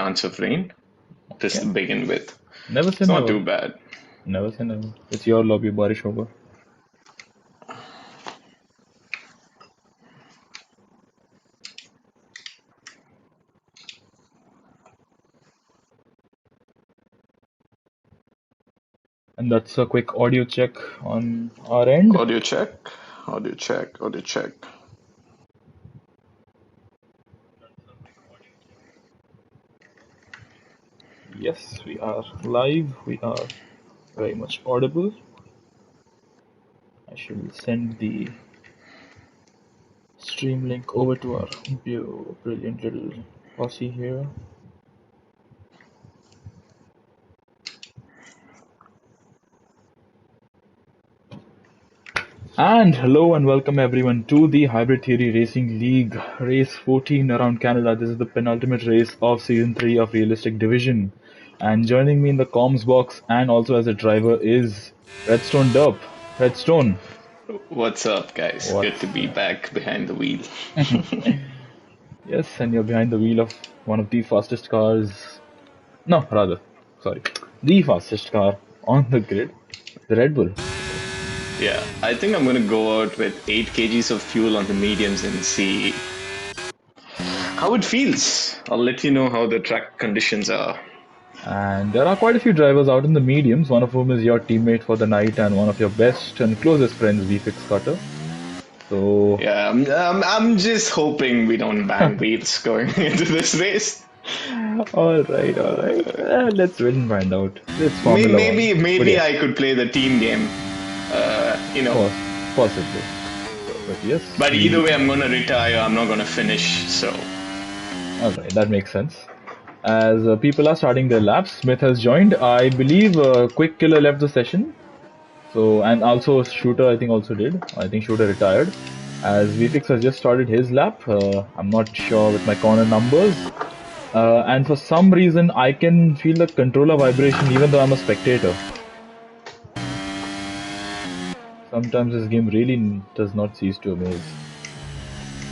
chance of rain to Okay. begin with. Never say It's not never. too bad. Never say never. It's your lobby, बारिश होगा. And that's a quick audio check on our end. Audio check, audio check, audio check. Yes, we are live. We are very much audible. I should send the stream link over to our brilliant little posse here. And hello and welcome everyone to the Hybrid Theory Racing League Race 14 around Canada. This is the penultimate race of Season 3 of Realistic Division. And joining me in the comms box and also as a driver is Redstone Derp. Redstone. What's up, guys? Good to be back behind the wheel. Yes, and you're behind the wheel of one of the fastest cars. No, rather, sorry. The fastest car on the grid, the Red Bull. Yeah, I think I'm gonna go out with 8 kgs of fuel on the mediums and see how it feels. I'll let you know how the track conditions are. And there are quite a few drivers out in the mediums, one of whom is your teammate for the night and one of your best and closest friends, VFix Cutter. So yeah, I'm just hoping we don't bang wheels going into this race. All right. Let's wait and find out. It's Formula Maybe One. I could play the team game. Possibly. But yes. But either way, I'm gonna retire. I'm not gonna finish. So. All right, that makes sense. As people are starting their laps, Smith has joined. I believe Quick Killer left the session. So, and also Shooter, I think also did. I think Shooter retired. As VFix has just started his lap. I'm not sure with my corner numbers. And for some reason, I can feel the controller vibration even though I'm a spectator. Sometimes this game really does not cease to amaze.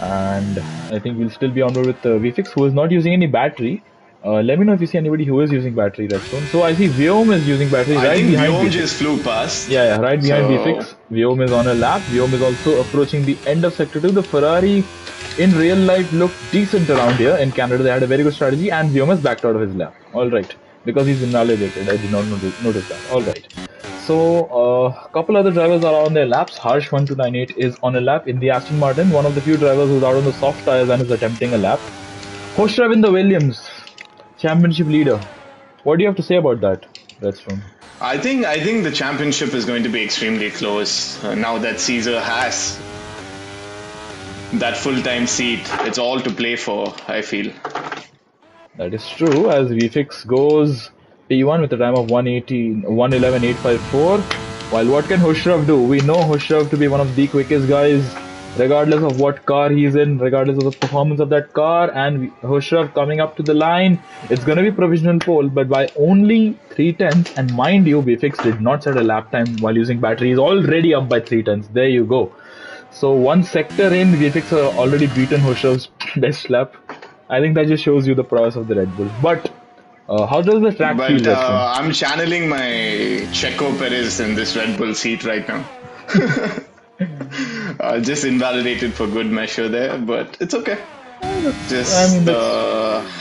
And I think we'll still be on board with VFix, who is not using any battery. Let me know if you see anybody who is using battery, Redstone. So I see Vyom is using battery right behind Vyom VFix. just flew past. Yeah, right behind VFix. Vyom is on a lap. Vyom is also approaching the end of Sector 2. The Ferrari in real life looked decent around here. In Canada, they had a very good strategy, and Vyom has backed out of his lap. All right. Because he's invalidated. I did not notice that. All right. So, a couple other drivers are on their laps. Harsh1298 is on a lap in the Aston Martin, one of the few drivers who's out on the soft tires and is attempting a lap. Hoshrav in the Williams, championship leader. What do you have to say about that, Redstone? I think the championship is going to be extremely close now that Caesar has that full-time seat. It's all to play for, I feel. That is true, as VFix goes P1 with a time of 111.854. While what can Hoshrav do? We know Hoshrav to be one of the quickest guys, regardless of what car he's in, regardless of the performance of that car. And Hoshrav coming up to the line, it's going to be provisional pole, but by only 3/10. And mind you, VFix did not set a lap time while using battery. He's already up by 3/10. There you go. So one sector in, VFX already beaten Hoshrav's best lap. I think that just shows you the prowess of the Red Bull. But how does the track feel? I'm channeling my Checo Perez in this Red Bull seat right now. Just invalidated for good measure there, but it's okay.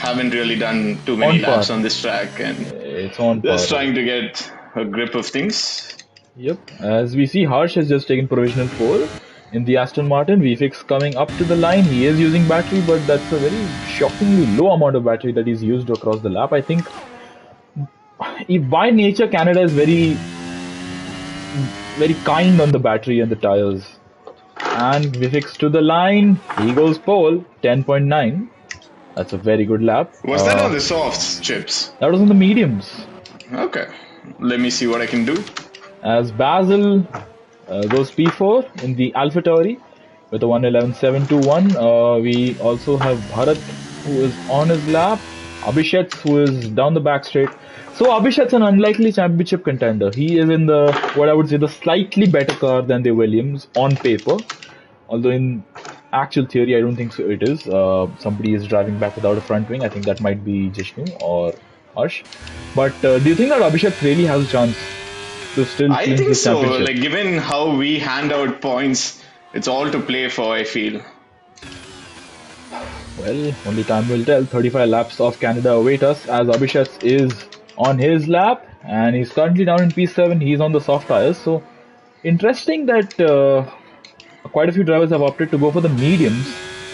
Haven't really done too many laps on this track, and it's on just trying to get a grip of things. Yep. As we see, Harsh has just taken provisional pole in the Aston Martin. VFX coming up to the line. He is using battery, but that's a very shockingly low amount of battery that he's used across the lap. I think by nature, Canada is very kind on the battery and the tires. And VFX to the line. He goes pole, 10.9. That's a very good lap. Was that on the softs, Chips? That was on the mediums. Okay. Let me see what I can do. As Basil goes P4 in the AlphaTauri with a 111.721. We also have Bharat, who is on his lap. Abhishek, who is down the back straight. So Abhishek's an unlikely championship contender. He is in the, what I would say, the slightly better car than the Williams on paper. Although in Actual theory, I don't think so. It is. Somebody is driving back without a front wing. I think that might be Jishnu or Harsh. But do you think that Abhishek really has a chance to still I clinch think this so. championship? Like, given how we hand out points, it's all to play for, I feel. Well, only time will tell. 35 laps of Canada await us as Abhishek is on his lap and he's currently down in P7. He's on the soft tires. So interesting that quite a few drivers have opted to go for the mediums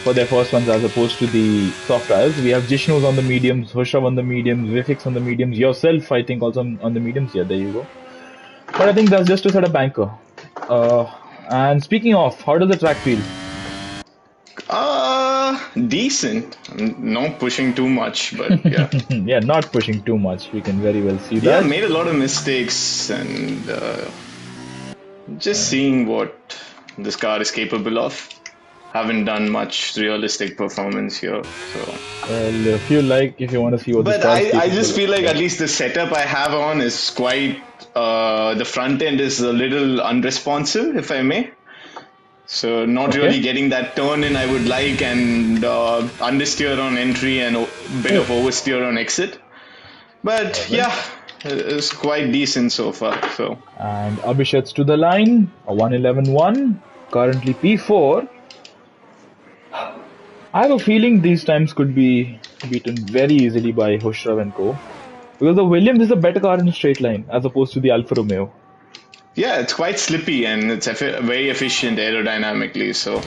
for their first ones as opposed to the soft tires. We have Jishnu's on the mediums, Hushav on the mediums, Vifix on the mediums, yourself I think also on the mediums. Yeah, there you go. But I think that's just to set a banker. And speaking of, how does the track feel? Decent. I'm not pushing too much, but yeah. Yeah, not pushing too much. We can very well see Yeah, that. made a lot of mistakes and just seeing what this car is capable of. Haven't done much realistic performance here, so. Well, if you want to see what this But car is I capable just feel of, like yeah. at least the setup I have on is quite. The front end is a little unresponsive, if I may. So not really Okay. getting that turn in I would like, and understeer on entry and a bit of oversteer on exit. But yeah, it's quite decent so far. So And Abhishek's to the line, a 111.1, currently P4. I have a feeling these times could be beaten very easily by Hushrav and Co. Because the Williams is a better car in a straight line as opposed to the Alfa Romeo. yeah, it's quite slippy and it's very efficient aerodynamically. So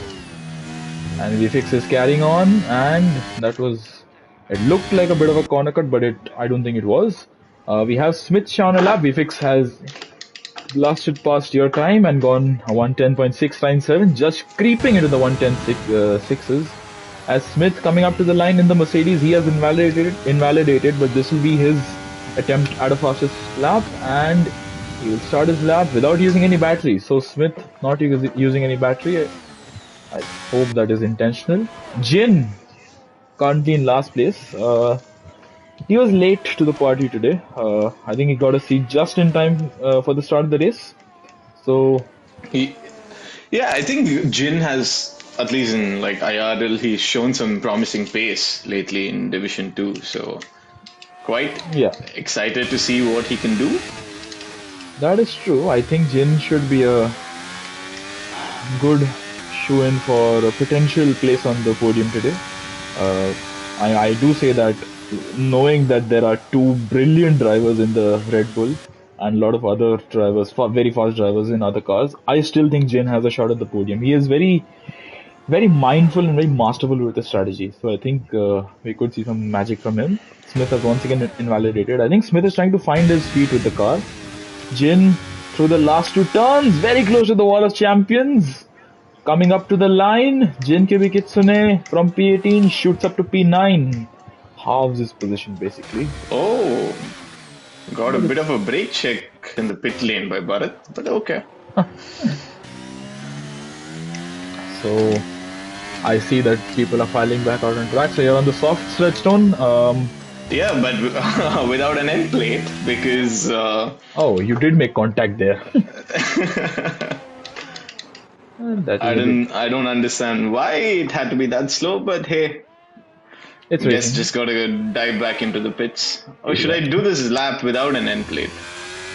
And VFX is carrying on, and that was. It looked like a bit of a corner cut, but I don't think it was. We have Smith on a lap. VFX has blasted past your time and gone 110.697, just creeping into the 110.6s. As Smith coming up to the line in the Mercedes, he has invalidated, but this will be his attempt at a fastest lap, and he will start his lap without using any battery. So Smith not using any battery. I hope that is intentional. Jin currently in last place. He was late to the party today. I think he got a seat just in time for the start of the race. So yeah, I think Jin has, at least in like IRL, he's shown some promising pace lately in Division 2. So quite yeah, excited to see what he can do. that is true. I think Jin should be a good shoe-in for a potential place on the podium today. I do say that knowing that there are two brilliant drivers in the Red Bull and a lot of other drivers, very fast drivers in other cars, I still think Jin has a shot at the podium. He is very, very mindful and very masterful with the strategy. So I think we could see some magic from him. Smith has once again invalidated. I think Smith is trying to find his feet with the car. Jin through the last two turns, very close to the wall of champions. Coming up to the line, Jin Kitsune from P18 shoots up to P9. Halves his position basically. Oh, got a bit of a brake check in the pit lane by Bharat, but okay. So I see that people are filing back out on track. So you're on the soft Redstone. Yeah, but without an end plate because. Oh, you did make contact there. I don't understand why it had to be that slow, but hey, It's guess racing. just gotta dive back into the pits. Or should I do this lap without an end plate?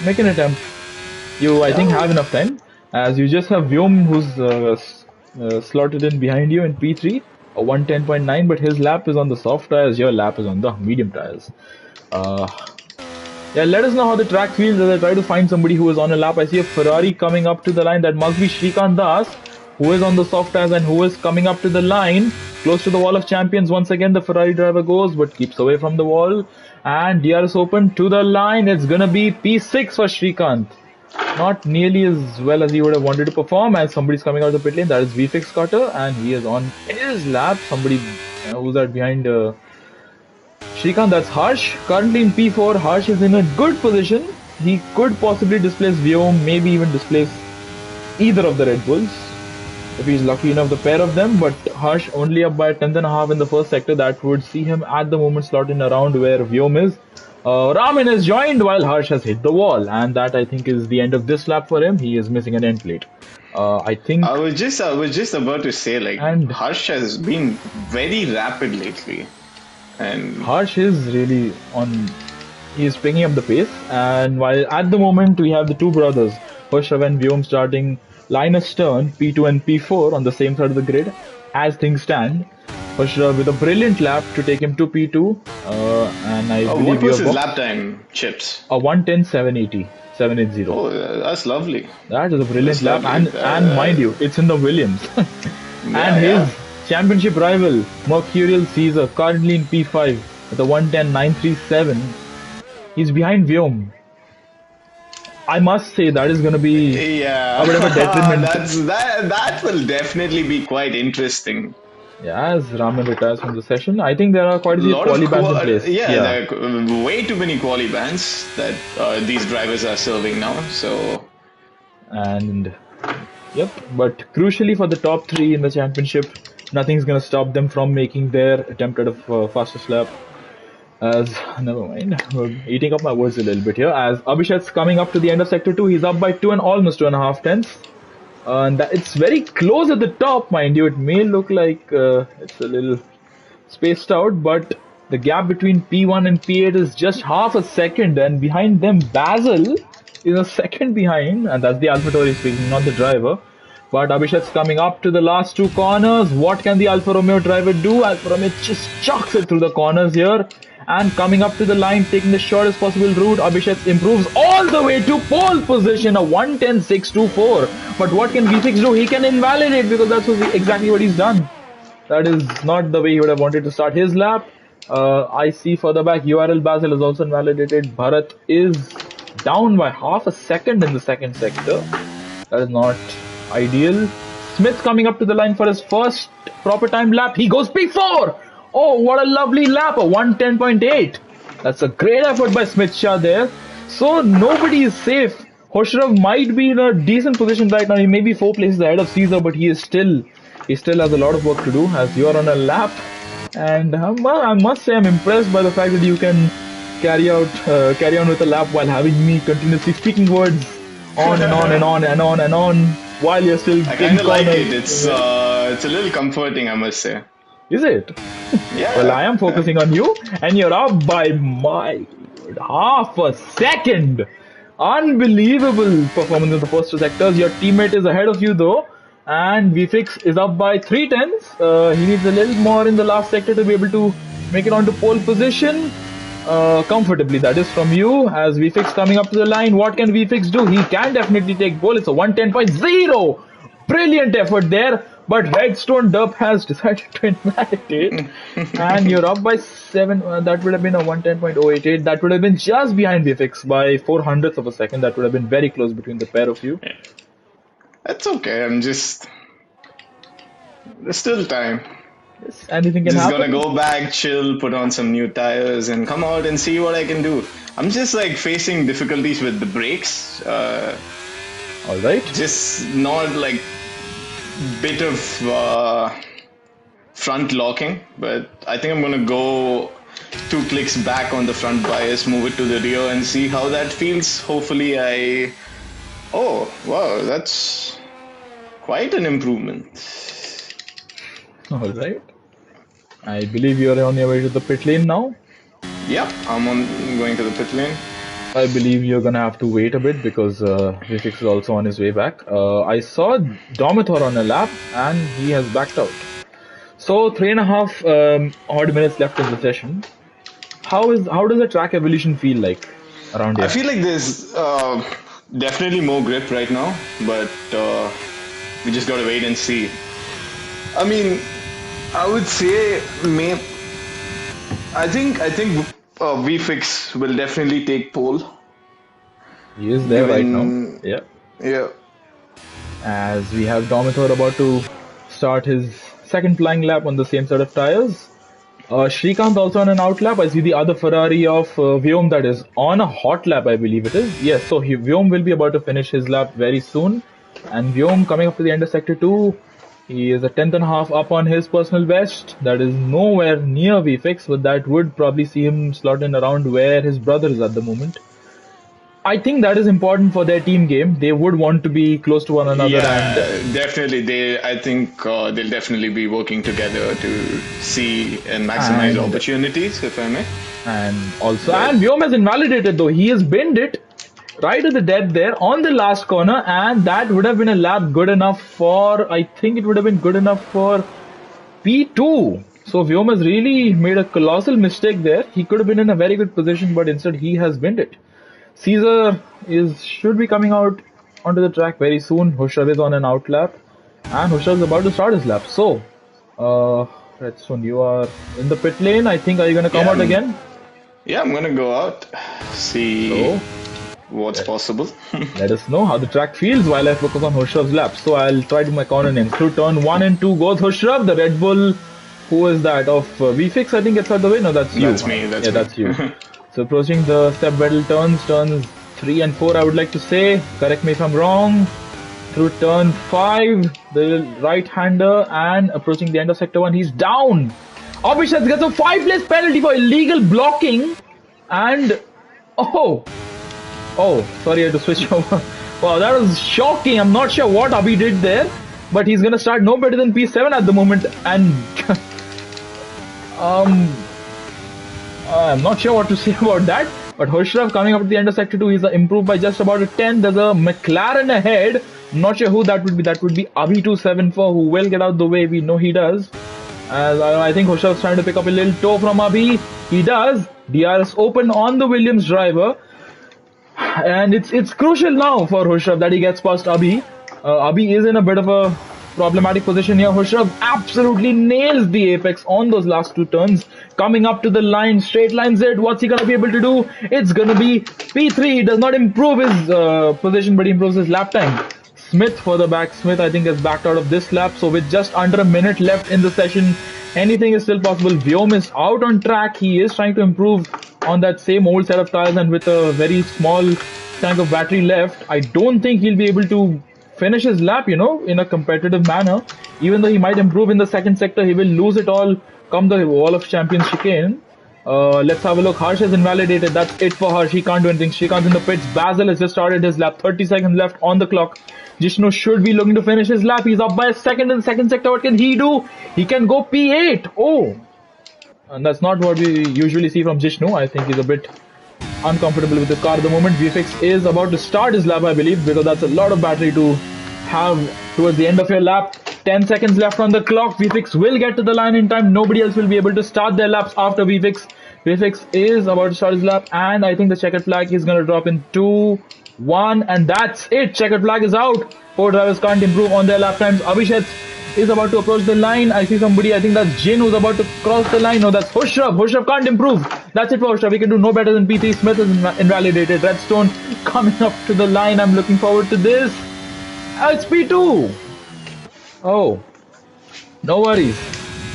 Make an attempt. You, I think, have enough time, as you just have Vyom who's slotted in behind you in P3, a 110.9, but his lap is on the soft tires, your lap is on the medium tires. Yeah, let us know how the track feels as I try to find somebody who is on a lap. I see a Ferrari coming up to the line. That must be Shrikant Das, who is on the soft tires and who is coming up to the line. Close to the wall of champions. Once again, the Ferrari driver goes, but keeps away from the wall. And DRS open to the line. It's gonna be P6 for Shrikant. Not nearly as well as he would have wanted to perform, as somebody's coming out of the pit lane. That is VFX Carter, and he is on his lap. Somebody who's that behind Shrikant, that's Harsh. Currently in P4, Harsh is in a good position. He could possibly displace Vyom, maybe even displace either of the Red Bulls. If he's lucky enough, the pair of them, but Harsh only up by a tenth and a half in the first sector. That would see him at the moment slot in around where Vyom is. Ramin has joined while Harsh has hit the wall, and that I think is the end of this lap for him. He is missing an end plate. I think, I was just about to say, like, and Harsh has been very rapid lately, and Harsh is really on. He's picking up the pace, and while at the moment we have the two brothers, Hoshrav and Vyom starting line astern, P2 and P4 on the same side of the grid, as things stand. Hoshrav with a brilliant lap to take him to P2, and I what believe you was have his got lap time, Chips? a 110.780, 780. Oh, that's lovely. That is a brilliant That's lap, lovely. and mind you, it's in the Williams. And Yeah, his yeah. championship rival, Mercurial Caesar, currently in P5 with a 110.937. He's behind Vyom. I must say that is going to be Yeah, a bit of a detriment. that will definitely be quite interesting. Yeah, as Raman retires from the session, I think there are quite a A few lot of quali bans in place. yeah, Yeah, there are way too many quali bans that these drivers are serving now. So and yep. But crucially for the top three in the championship, nothing's going to stop them from making their attempt at a fastest lap. As never mind, I'm eating up my words a little bit here. As Abhishek's coming up to the end of sector two, he's up by two and almost 2.5 tenths. And it's very close at the top, mind you. It may look like it's a little spaced out, but the gap between P1 and P8 is just half a second, and behind them, Basil is a second behind, and that's the AlphaTauri speaking, not the driver. But Abhishek's coming up to the last two corners. What can the Alfa Romeo driver do? Alfa Romeo just chucks it through the corners here. And coming up to the line, taking the shortest possible route, Abhishek improves all the way to pole position, a 110.624. But what can V6 do? He can invalidate because that's exactly what he's done. That is not the way he would have wanted to start his lap. I see further back, URL Basil is also invalidated. Bharat is down by half a second in the second sector. That is not ideal. Smith coming up to the line for his first proper time lap. He goes P4. Oh, what a lovely lap, a 110.8. That's a great effort by Smith Shah there. So nobody is safe. Hoshrav might be in a decent position right now. He may be 4 places ahead of Caesar, but he still has a lot of work to do as you are on a lap. And I must say I'm impressed by the fact that you can carry on with a lap while having me continuously speaking words on and on and on and on and on while you're still I in kind of like corners. it. It's a little comforting, I must say. Is it? Yeah. Well, I am focusing on you, and you're up by my half a second. Unbelievable performance in the first two sectors. Your teammate is ahead of you though, and VFix is up by 3 tenths. He needs a little more in the last sector to be able to make it onto pole position. Comfortably, that is from you. As VFix coming up to the line, what can VFix do? He can definitely take pole. It's a 110.0. Brilliant effort there. But Redstone Dub has decided to invalidate. And you're up by 7. That would have been a 110.088. That would have been just behind VFX by 400ths of a second. That would have been very close between the pair of you. That's okay. There's still time. Anything can Just happen. gonna go back, chill, put on some new tires, and come out and see what I can do. I'm just like facing difficulties with the brakes. All right. Just not like bit of front locking, but I think I'm gonna go 2 clicks back on the front bias, move it to the rear, and see how that feels. Hopefully, Oh, wow, that's quite an improvement. All right. I believe you're on your way to the pit lane now. Yep, going to the pit lane. I believe you're gonna have to wait a bit because Vifix is also on his way back. I saw Domathor on a lap and he has backed out. So 3.5 odd minutes left in the session. How does the track evolution feel like around here? I feel like there's definitely more grip right now, but we just gotta wait and see. I mean, I would say I think VFix will definitely take pole. He is there right now. Yeah. Yeah. As we have Domathor about to start his second flying lap on the same set of tires. Shrikant also on an out lap. I see the other Ferrari of Vyom that is on a hot lap, I believe it is. Yes, so Vyom will be about to finish his lap very soon. And Vyom coming up to the end of sector 2. He is a 10th.5 up on his personal best. That is nowhere near VFix, but that would probably see him slot in around where his brother is at the moment. I think that is important for their team game. They would want to be close to one another, Yeah, and definitely. I think they'll definitely be working together to see and maximize and opportunities, if I may. also, But and Vyom has invalidated though. He has binned it right at the dead there on the last corner, and that would have been a lap good enough for. I think it would have been good enough for P2. So Vyom has really made a colossal mistake there. He could have been in a very good position, but instead he has binned it. Caesar is should be coming out onto the track very soon. Hushav is on an out lap, and Hushav is about to start his lap. So, Redstone, you are in the pit lane. I think, are you going to come yeah, out again? yeah, I'm gonna go out, see So, what's possible. let us know how the track feels while I focus on Hushav's lap. So I'll try to my corner names. Through turn 1 and 2 goes Hushav, the Red Bull. Who is that? Of VFix, I think gets out the way. No, that's you. That's me. That's yeah, me. that's you. So approaching the step battle turns 3 and 4, I would like to say. Correct me if I'm wrong. Through turn 5, the right-hander, and approaching the end of sector 1, he's down. Abhishek gets a 5-place penalty for illegal blocking. And oh, sorry, I had to switch over. Wow, that was shocking. I'm not sure what Abhi did there, but he's gonna start no better than P7 at the moment. And I'm not sure what to say about that. But Hushav coming up at the end of sector 2, he's improved by just about a 10. There's a McLaren ahead. I'm not sure who that would be. That would be Abhi274, who will get out the way. We know he does. As I think Hushav's trying to pick up a little toe from Abhi. He does. DRS open on the Williams driver. And it's crucial now for Hushav that he gets past Abhi. Abhi is in a bit of a problematic position here. Hushav absolutely nails the apex on those last 2 turns. Coming up to the line, straight line Z. What's he going to be able to do? It's going to be P3. He does not improve his position, but he improves his lap time. Smith further back. Smith, I think, has backed out of this lap. So with just under a minute left in the session, anything is still possible. Vyom is out on track. He is trying to improve on that same old set of tires, and with a very small tank of battery left, I don't think he'll be able to finish his lap, in a competitive manner. Even though he might improve in the second sector, he will lose it all come the Wall of Champions chicane. Let's have a look. Harsh is invalidated. That's it for Harsh. He can't do anything. Shrikant's in the pits. Basil has just started his lap. 30 seconds left on the clock. Jishnu should be looking to finish his lap. He's up by a second in the second sector. What can he do? He can go P8. Oh. And that's not what we usually see from Jishnu. I think he's a bit uncomfortable with the car at the moment. VFX is about to start his lap, I believe, because that's a lot of battery to have towards the end of your lap. 10 seconds left on the clock. VFX will get to the line in time. Nobody else will be able to start their laps after VFX. VFX is about to start his lap, and I think the checkered flag is going to drop in 2, 1, and that's it. Checkered flag is out. 4 drivers can't improve on their lap times. Abhishek is about to approach the line. I see somebody, I think that's Jin, who's about to cross the line. No, that's Hushav. Hushav can't improve. That's it for Hushav. He can do no better than P3. Smith is invalidated. Redstone coming up to the line. I'm looking forward to this. It's P2. Oh, no worries.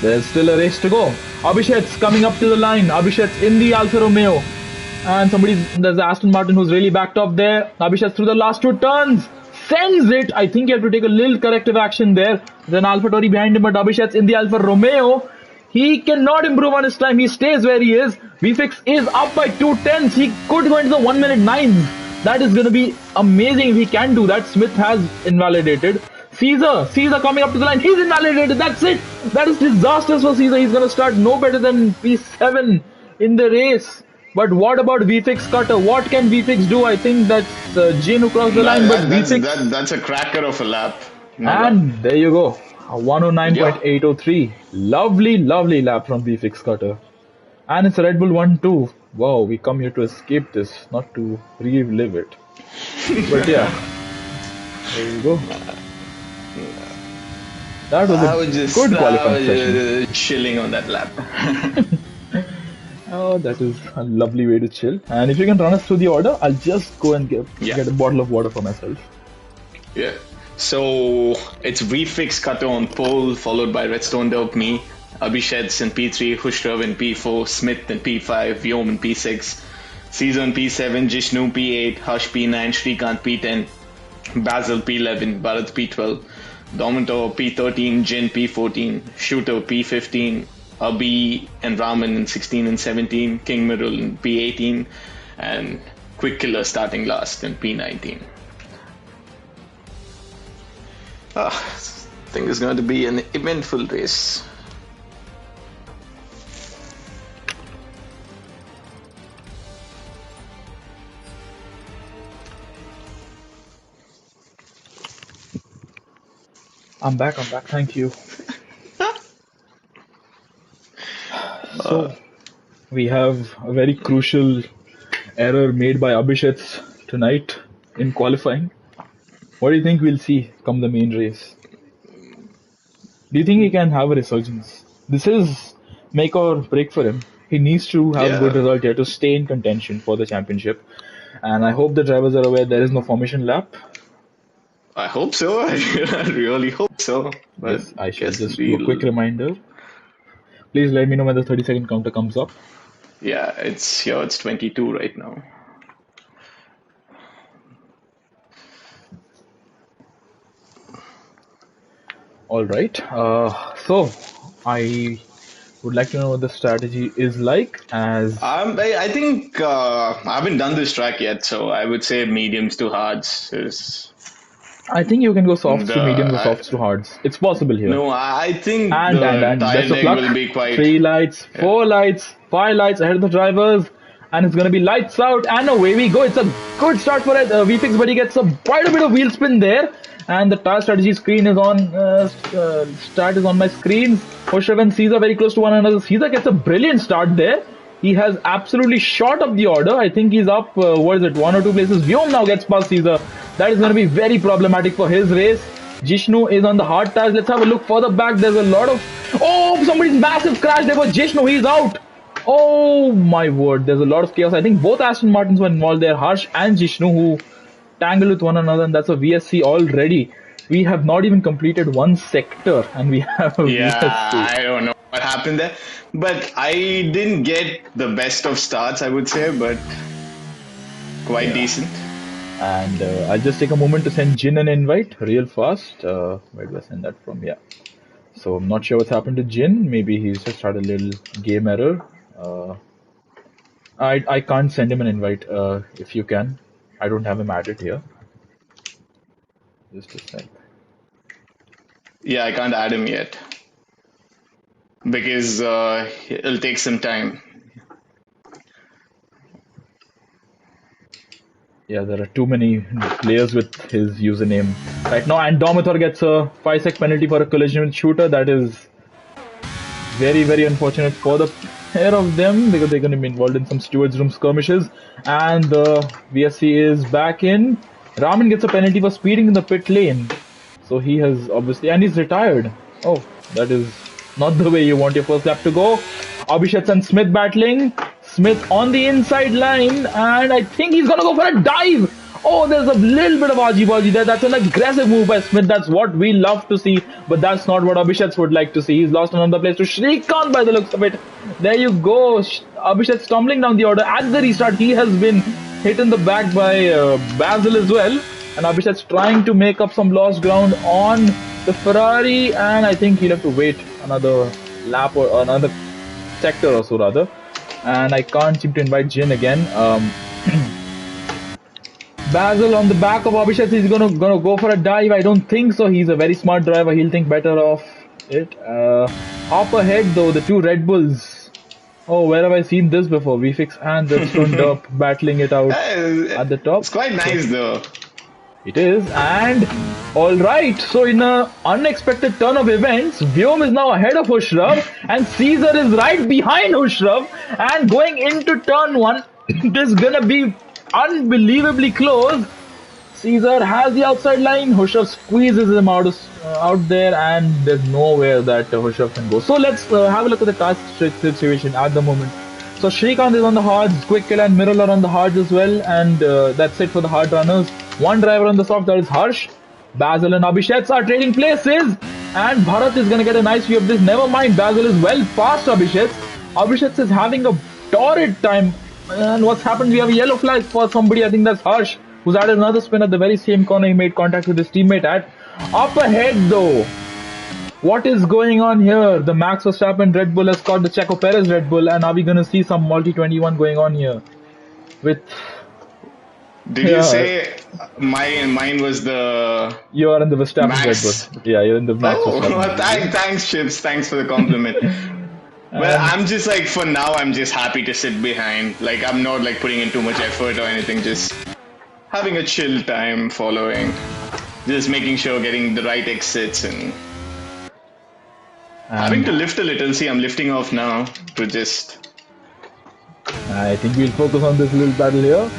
There's still a race to go. Abhishek's coming up to the line. Abhishek's in the Alfa Romeo. And there's Aston Martin who's really backed up there. Abhishek through the last 2 turns. Sends it. I think you have to take a little corrective action there. There's an Alfa Tauri behind him, but Abhishek's in the Alfa Romeo. He cannot improve on his time. He stays where he is. VFix is up by 2 tenths. He could go into the 1 minute 9s. That is going to be amazing if he can do that. Smith has invalidated. Caesar coming up to the line. He's invalidated. That's it. That is disastrous for Caesar. He's going to start no better than P7 in the race. But what about VFix Cutter? What can VFix do? I think that's Jane who crossed the line. But VFix... That's a cracker of a lap. And there you go. 109.803. Lovely, lovely lap from VFix Cutter. And it's a Red Bull 1-2. Wow, we come here to escape this, not to relive it. But yeah. There you go. That was a good qualifying session. Chilling on that lap. Oh, that is a lovely way to chill. And if you can run us through the order, I'll just go and get a bottle of water for myself. Yeah. So it's VFix Cutter on pole, followed by Redstone Dope me, Abhishek in P3, Hushrav in P4, Smith in P5, Vyom in P6, Caesar in P7, Jishnu P8, Hush P9, Shrikant P10, Basil P11, Bharat P12, Dominator P13, Jin P14, Shooter P15, Abhi and Raman in 16 and 17, King Mirul in P18, and Quick Killer starting last in P19. I think it's going to be an eventful race. I'm back, thank you. So, we have a very crucial error made by Abhishek tonight in qualifying. What do you think we'll see come the main race? Do you think he can have a resurgence? This is make or break for him. He needs to have a good result here to stay in contention for the championship. And I hope the drivers are aware there is no formation lap. I hope so. I really hope so. But yes, I shall just do a quick reminder. Please let me know when the 30-second counter comes up. Yeah, it's 22 right now. All right. So I would like to know what the strategy is like. As I think I haven't done this track yet, so I would say mediums to hards is. I think you can go softs to mediums or softs to hards. It's possible here. No, I think and best of luck. Will be quite. 3 lights, 4 lights, 5 lights ahead of the drivers, and it's gonna be lights out, and away we go. It's a good start for it. VFix, but he gets quite a bit of wheel spin there, and the tire strategy screen is on. Start is on my screen. Hoshev and Caesar very close to one another. Caesar gets a brilliant start there. He has absolutely shot up the order. I think he's up, 1 or 2 places. Vyom now gets past Caesar. That is going to be very problematic for his race. Jishnu is on the hard tires. Let's have a look further back. There's a lot of... Oh, somebody's massive crash there for Jishnu. He's out. Oh, my word. There's a lot of chaos. I think both Aston Martins were involved there. Harsh and Jishnu, who tangled with one another. And that's a VSC already. We have not even completed one sector. And we have a VSC. I don't know what happened there. But I didn't get the best of starts, I would say. But quite decent. And I'll just take a moment to send Jin an invite real fast. Where do I send that from? Yeah. So I'm not sure what's happened to Jin. Maybe he's just had a little game error. I can't send him an invite if you can. I don't have him added here. Just a sec. Yeah, I can't add him yet. Because it'll take some time. Yeah, there are too many players with his username right now. And Domitor gets a 5-sec penalty for a collision with Shooter. That is very, very unfortunate for the pair of them because they're going to be involved in some stewards' room skirmishes. And the VSC is back in. Raman gets a penalty for speeding in the pit lane. So he has obviously... And he's retired. Oh, that is not the way you want your first lap to go. Abhishek and Smith battling. Smith on the inside line, and I think he's gonna go for a dive. Oh, there's a little bit of argy-bargy there. That's an aggressive move by Smith. That's what we love to see, but that's not what Abhishek would like to see. He's lost another place to Shrikant by the looks of it. There you go. Abhishek stumbling down the order. At the restart, he has been hit in the back by Basil as well, and Abhishek's trying to make up some lost ground on the Ferrari, and I think he'll have to wait another lap or another sector or so rather. And I can't seem to invite Jin again. Basil on the back of Abhishek is gonna go for a dive. I don't think so. He's a very smart driver. He'll think better of it. Up ahead though, the 2 Red Bulls. Oh, where have I seen this before? VFix and the front up battling it out at the top. It's quite nice though. It is, and alright, so in an unexpected turn of events, Vyom is now ahead of Hushrav, and Caesar is right behind Hushrav, and going into turn 1, this is gonna be unbelievably close. Caesar has the outside line, Hushrav squeezes him out there, and there's nowhere that Hushrav can go. So let's have a look at the task situation at the moment. So Shrikant is on the hards, Quick Kill and Mirror are on the hards as well, and that's it for the hard runners. One driver on the soft, that is Harsh. Basil and Abhishek are trading places, and Bharat is going to get a nice view of this. Never mind, Basil is well past Abhishek. Abhishek is having a torrid time, and what's happened? We have a yellow flag for somebody, I think that's Harsh, who's added another spin at the very same corner he made contact with his teammate at. Up ahead though, what is going on here? The Max Verstappen Red Bull has caught the Checo Perez Red Bull, and are we going to see some multi-21 going on here? With Did you Yeah, say mine was the you are in the Verstappen Red Bull. Max? Yeah, you're in the Max Oh, Verstappen Red Bull. thanks, Chips. Thanks for the compliment. Well, And I'm just like for now, I'm just happy to sit behind. Like I'm not like putting in too much effort or anything. Just having a chill time, following, just making sure getting the right exits and having and to lift a little. See, I'm lifting off now to just. I think we'll focus on this little battle here.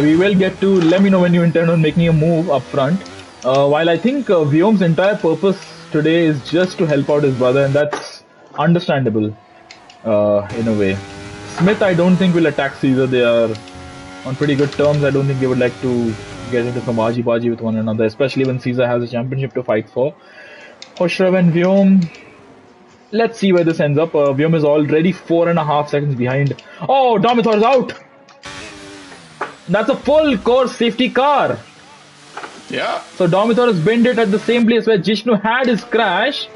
We will get to. Let me know when you intend on making a move up front. While I think Vyom's entire purpose today is just to help out his brother, and that's understandable in a way. Smith, I don't think will attack Caesar. They are on pretty good terms. I don't think they would like to get into some argy-bargy with one another, especially when Caesar has a championship to fight for. Hoshrav and Vyom, let's see where this ends up. Vyom is already 4.5 seconds behind. Oh, Domitor is out! That's a full course safety car. Yeah. So Domitor has binned it at the same place where Jishnu had his crash.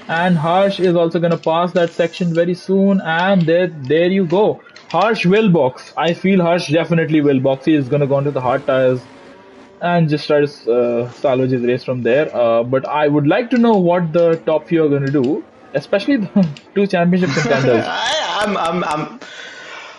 And Harsh is also going to pass that section very soon. And there you go. Harsh will box. I feel Harsh definitely will box. He is going to go onto the hard tires and just try to salvage his race from there. But I would like to know what the top few are going to do, especially the two championship contenders.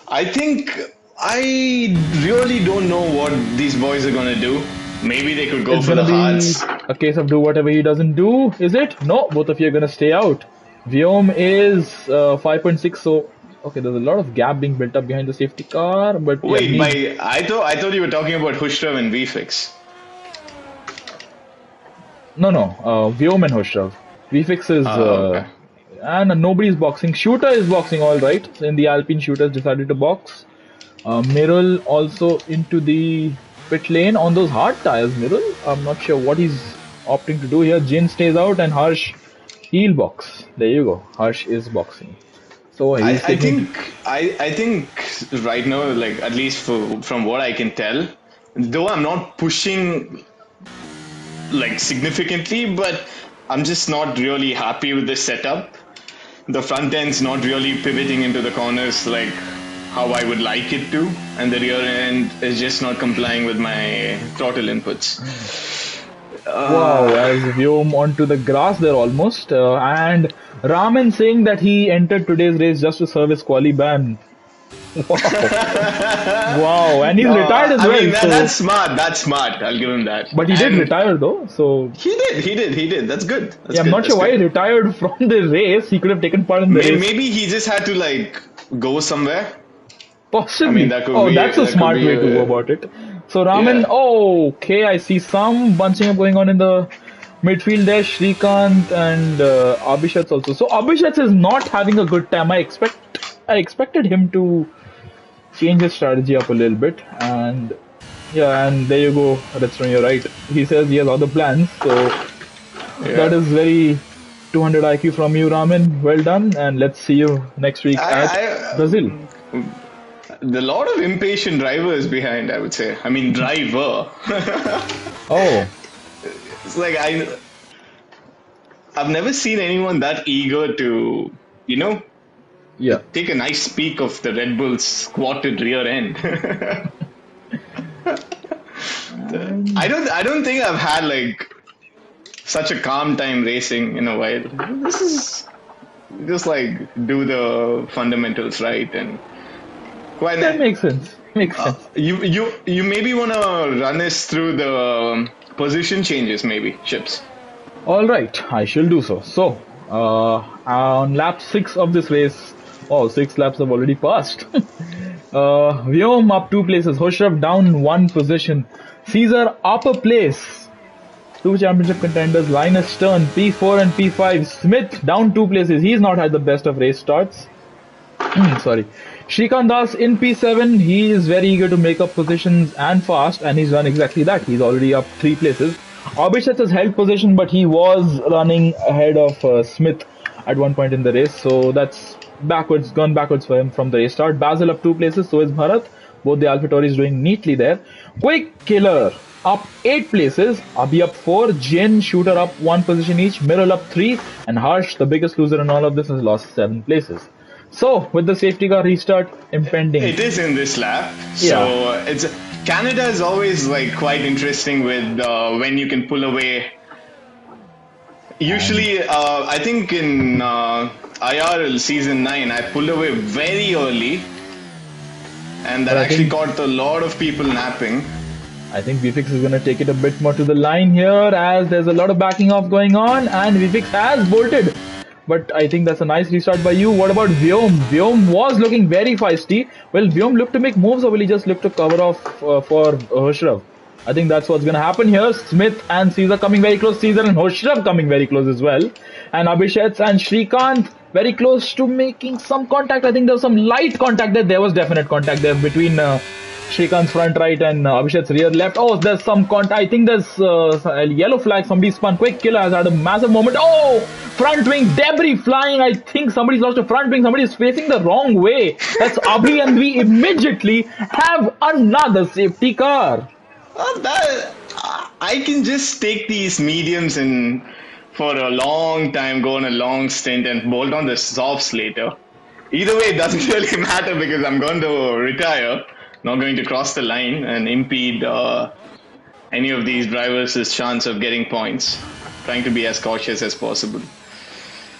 I think I really don't know what these boys are gonna do. Maybe they could go It's for going the to hearts. be a case of do whatever he doesn't do, is it? No, both of you are going to stay out. Vyom is 5.6, so okay, there's a lot of gap being built up behind the safety car, but yeah, Wait, I thought you were talking about Hushrav and VFix. no, Vyom and Hoshrav. VFix is, Okay. and nobody's boxing. Shooter is boxing all right. In the Alpine, Shooter's decided to box. Mirul also into the pit lane on those hard tires. Mirul, I'm not sure what he's opting to do here. Jin stays out and Harsh, he'll box. There you go. Harsh is boxing. So he's taking. I think right now, like at least from what I can tell, though I'm not pushing like significantly, but I'm just not really happy with the setup. The front end's not really pivoting into the corners like how I would like it to, and the rear end is just not complying with my throttle inputs. Wow, as Vyom onto the grass there almost. And Raman saying that he entered today's race just to serve his quali ban. Wow. Wow, and he's retired as I well. mean, So, that's smart. That's smart. I'll give him that. but he did And retire though, so He did. That's good. That's yeah, I'm good. not That's sure why he good. retired from the race. He could have taken part in the race. Maybe he just had to like go somewhere. Possibly. I mean, that could Oh, be that's a that could smart be way to go about it. So Raman, yeah. okay, I see some bunching up going on in the midfield there. Shrikant and Abhishek also. So Abhishek is not having a good time. I expected him to change his strategy up a little bit, and yeah, and there you go. That's when you're right. He says he has other plans. So that is very 200 IQ from you, Raman. Well done, and let's see you next week at Brazil. The lot of impatient drivers behind, I would say. I mean, driver. Oh, It's like I've never seen anyone that eager to, yeah. take a nice peek of the Red Bull's squatted rear end. I don't think I've had like such a calm time racing in a while. This is just like do the fundamentals right and quite That makes sense. Makes sense. you maybe want to run us through the position changes, maybe ships. All right, I shall do so. So, on lap 6 of this race, oh, 6 laps have already passed. Vyom up 2 places, Hoshrav down 1 position, Caesar up a place. 2 championship contenders, Linus Stern, P4 and P5. Smith down 2 places. He's not had the best of race starts. Sorry. Shrikant Das in P7. He is very eager to make up positions and fast, and he's done exactly that. He's already up 3 places. Abhishek has held position, but he was running ahead of Smith at one point in the race, so that's gone backwards for him from the race start. Basil up 2 places, so is Bharat. Both the AlphaTauris doing neatly there. Quick Killer up 8 places, Abhi up 4, Jin, Shooter up 1 position each, Mirror up 3, and Harsh, the biggest loser in all of this, has lost 7 places. So, with the safety car restart impending. It is in this lap. Yeah. So it's Canada is always like quite interesting with when you can pull away. Usually, I think in IRL season 9, I pulled away very early, and that But I actually think caught a lot of people napping. I think VFix is going to take it a bit more to the line here, as there's a lot of backing off going on, and VFix has bolted. But I think that's a nice restart by you. What about Vyom? Vyom was looking very feisty. Will Vyom look to make moves, or will he just look to cover off for Hoshrav? I think that's what's going to happen here. Smith and Caesar coming very close. Caesar and Hoshrav coming very close as well. And Abhishek and Shrikant very close to making some contact. I think there was some light contact there. There was definite contact there between Shrikant's front right and Abhishek's rear left. Oh, there's some contact. I think there's a yellow flag. Somebody spun quick. Killer has had a massive moment. Oh, front wing debris flying. I think somebody's lost a front wing. Somebody's facing the wrong way. That's Abhi, and we immediately have another safety car. I can just take these mediums and for a long time go on a long stint and bolt on the softs later. Either way, it doesn't really matter because I'm going to retire, not going to cross the line and impede any of these drivers' chance of getting points. Trying to be as cautious as possible.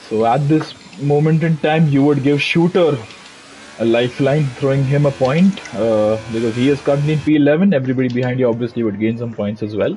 So at this moment in time, you would give Shooter a lifeline, throwing him a point because he is currently in P11. Everybody behind you obviously would gain some points as well.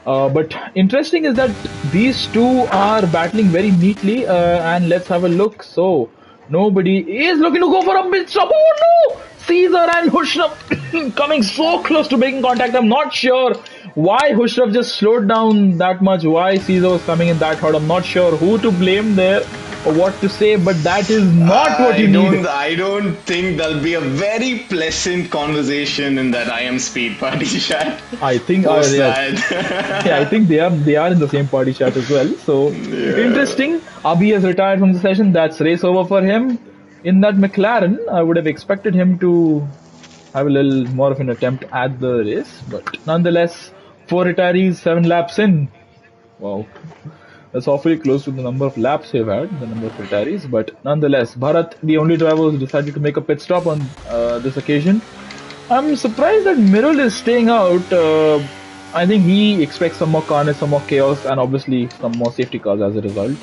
But interesting is that these two are battling very neatly, and let's have a look. So nobody is looking to go for a mid stop. Oh no! Caesar and Hushrav coming so close to making contact. I'm not sure why Hushrav just slowed down that much. Why Caesar was coming in that hard. I'm not sure who to blame there or what to say, but that is not what you need. I don't think there'll be a very pleasant conversation in that I am speed party chat. I think yeah, I think they are in the same party chat as well. So interesting. Abhi has retired from the session. That's race over for him. In that McLaren, I would have expected him to have a little more of an attempt at the race, but nonetheless, 4 retirees, 7 laps in. Wow. That's awfully close to the number of laps they've had, the number of retirees. But nonetheless, Bharat, the only driver who's decided to make a pit stop on this occasion. I'm surprised that Mirul is staying out. I think he expects some more carnage, some more chaos, and obviously some more safety cars as a result.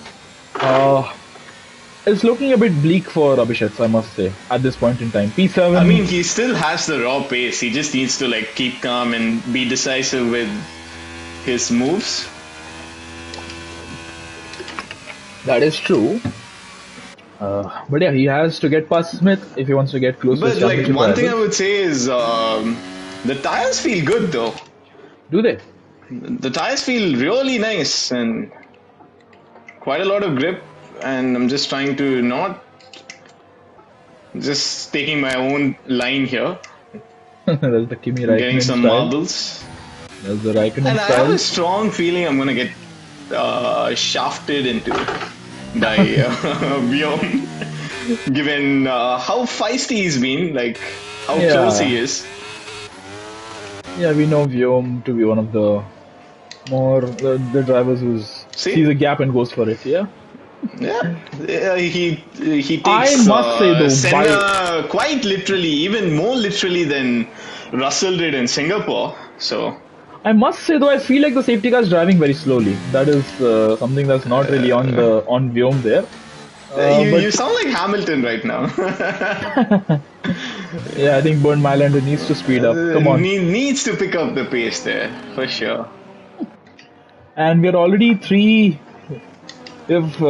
It's looking a bit bleak for Abhishek, I must say, at this point in time. P7. I mean, he still has the raw pace. He just needs to like keep calm and be decisive with his moves. That is true. But yeah, he has to get past Smith if he wants to get close to But the like one thing I would say is the tires feel good though. Do they? The tires feel really nice and quite a lot of grip, and I'm just trying to not just taking my own line here. That's the Kimi Raikkonen Getting some style. marbles. That's the Raikkonen And I style. have a strong feeling I'm gonna get shafted into by Vyom, given how feisty he's been, like how close he is. Yeah, we know Vyom to be one of the more the drivers who sees a gap and goes for it. Yeah. Yeah, he takes I must say though, Senna quite literally, even more literally than Russell did in Singapore. So I must say though, I feel like the safety car is driving very slowly. That is something that's not really on Vyom there. You sound like Hamilton right now. Yeah, I think Bernd Mylander needs to speed up. Come on. Needs to pick up the pace there, for sure. And we're already we've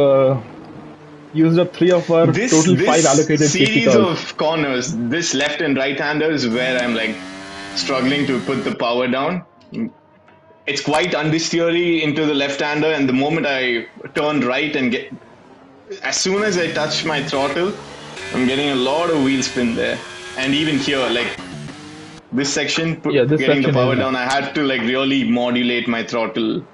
used up 3 of our total 5 allocated safety cars. Series of corners, this left and right hander is where I'm like struggling to put the power down. It's quite understeery into the left hander, and the moment I turn right and as soon as I touch my throttle, I'm getting a lot of wheel spin there. And even here, like this section, getting the power down, I had to like really modulate my throttle.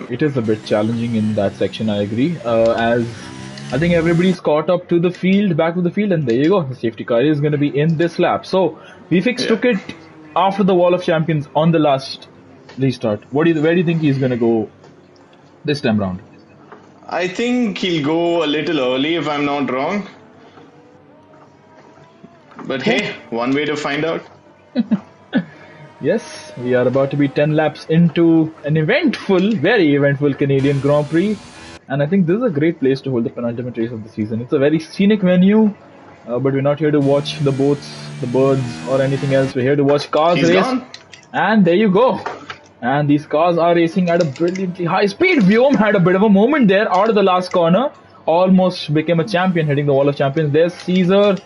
It is a bit challenging in that section, I agree. As I think everybody's caught up to the field, back to the field, and there you go. The safety car is going to be in this lap. So VFix took it after the Wall of Champions on the last restart. Where do you think he's going to go this time round? I think he'll go a little early, if I'm not wrong. But hey, one way to find out. Yes, we are about to be 10 laps into an eventful, very eventful Canadian Grand Prix. And I think this is a great place to hold the penultimate race of the season. It's a very scenic venue, but we're not here to watch the boats, the birds, or anything else. We're here to watch cars He's race. gone. And there you go. And these cars are racing at a brilliantly high speed. Vyom had a bit of a moment there out of the last corner. Almost became a champion, hitting the wall of champions. There's Caesar.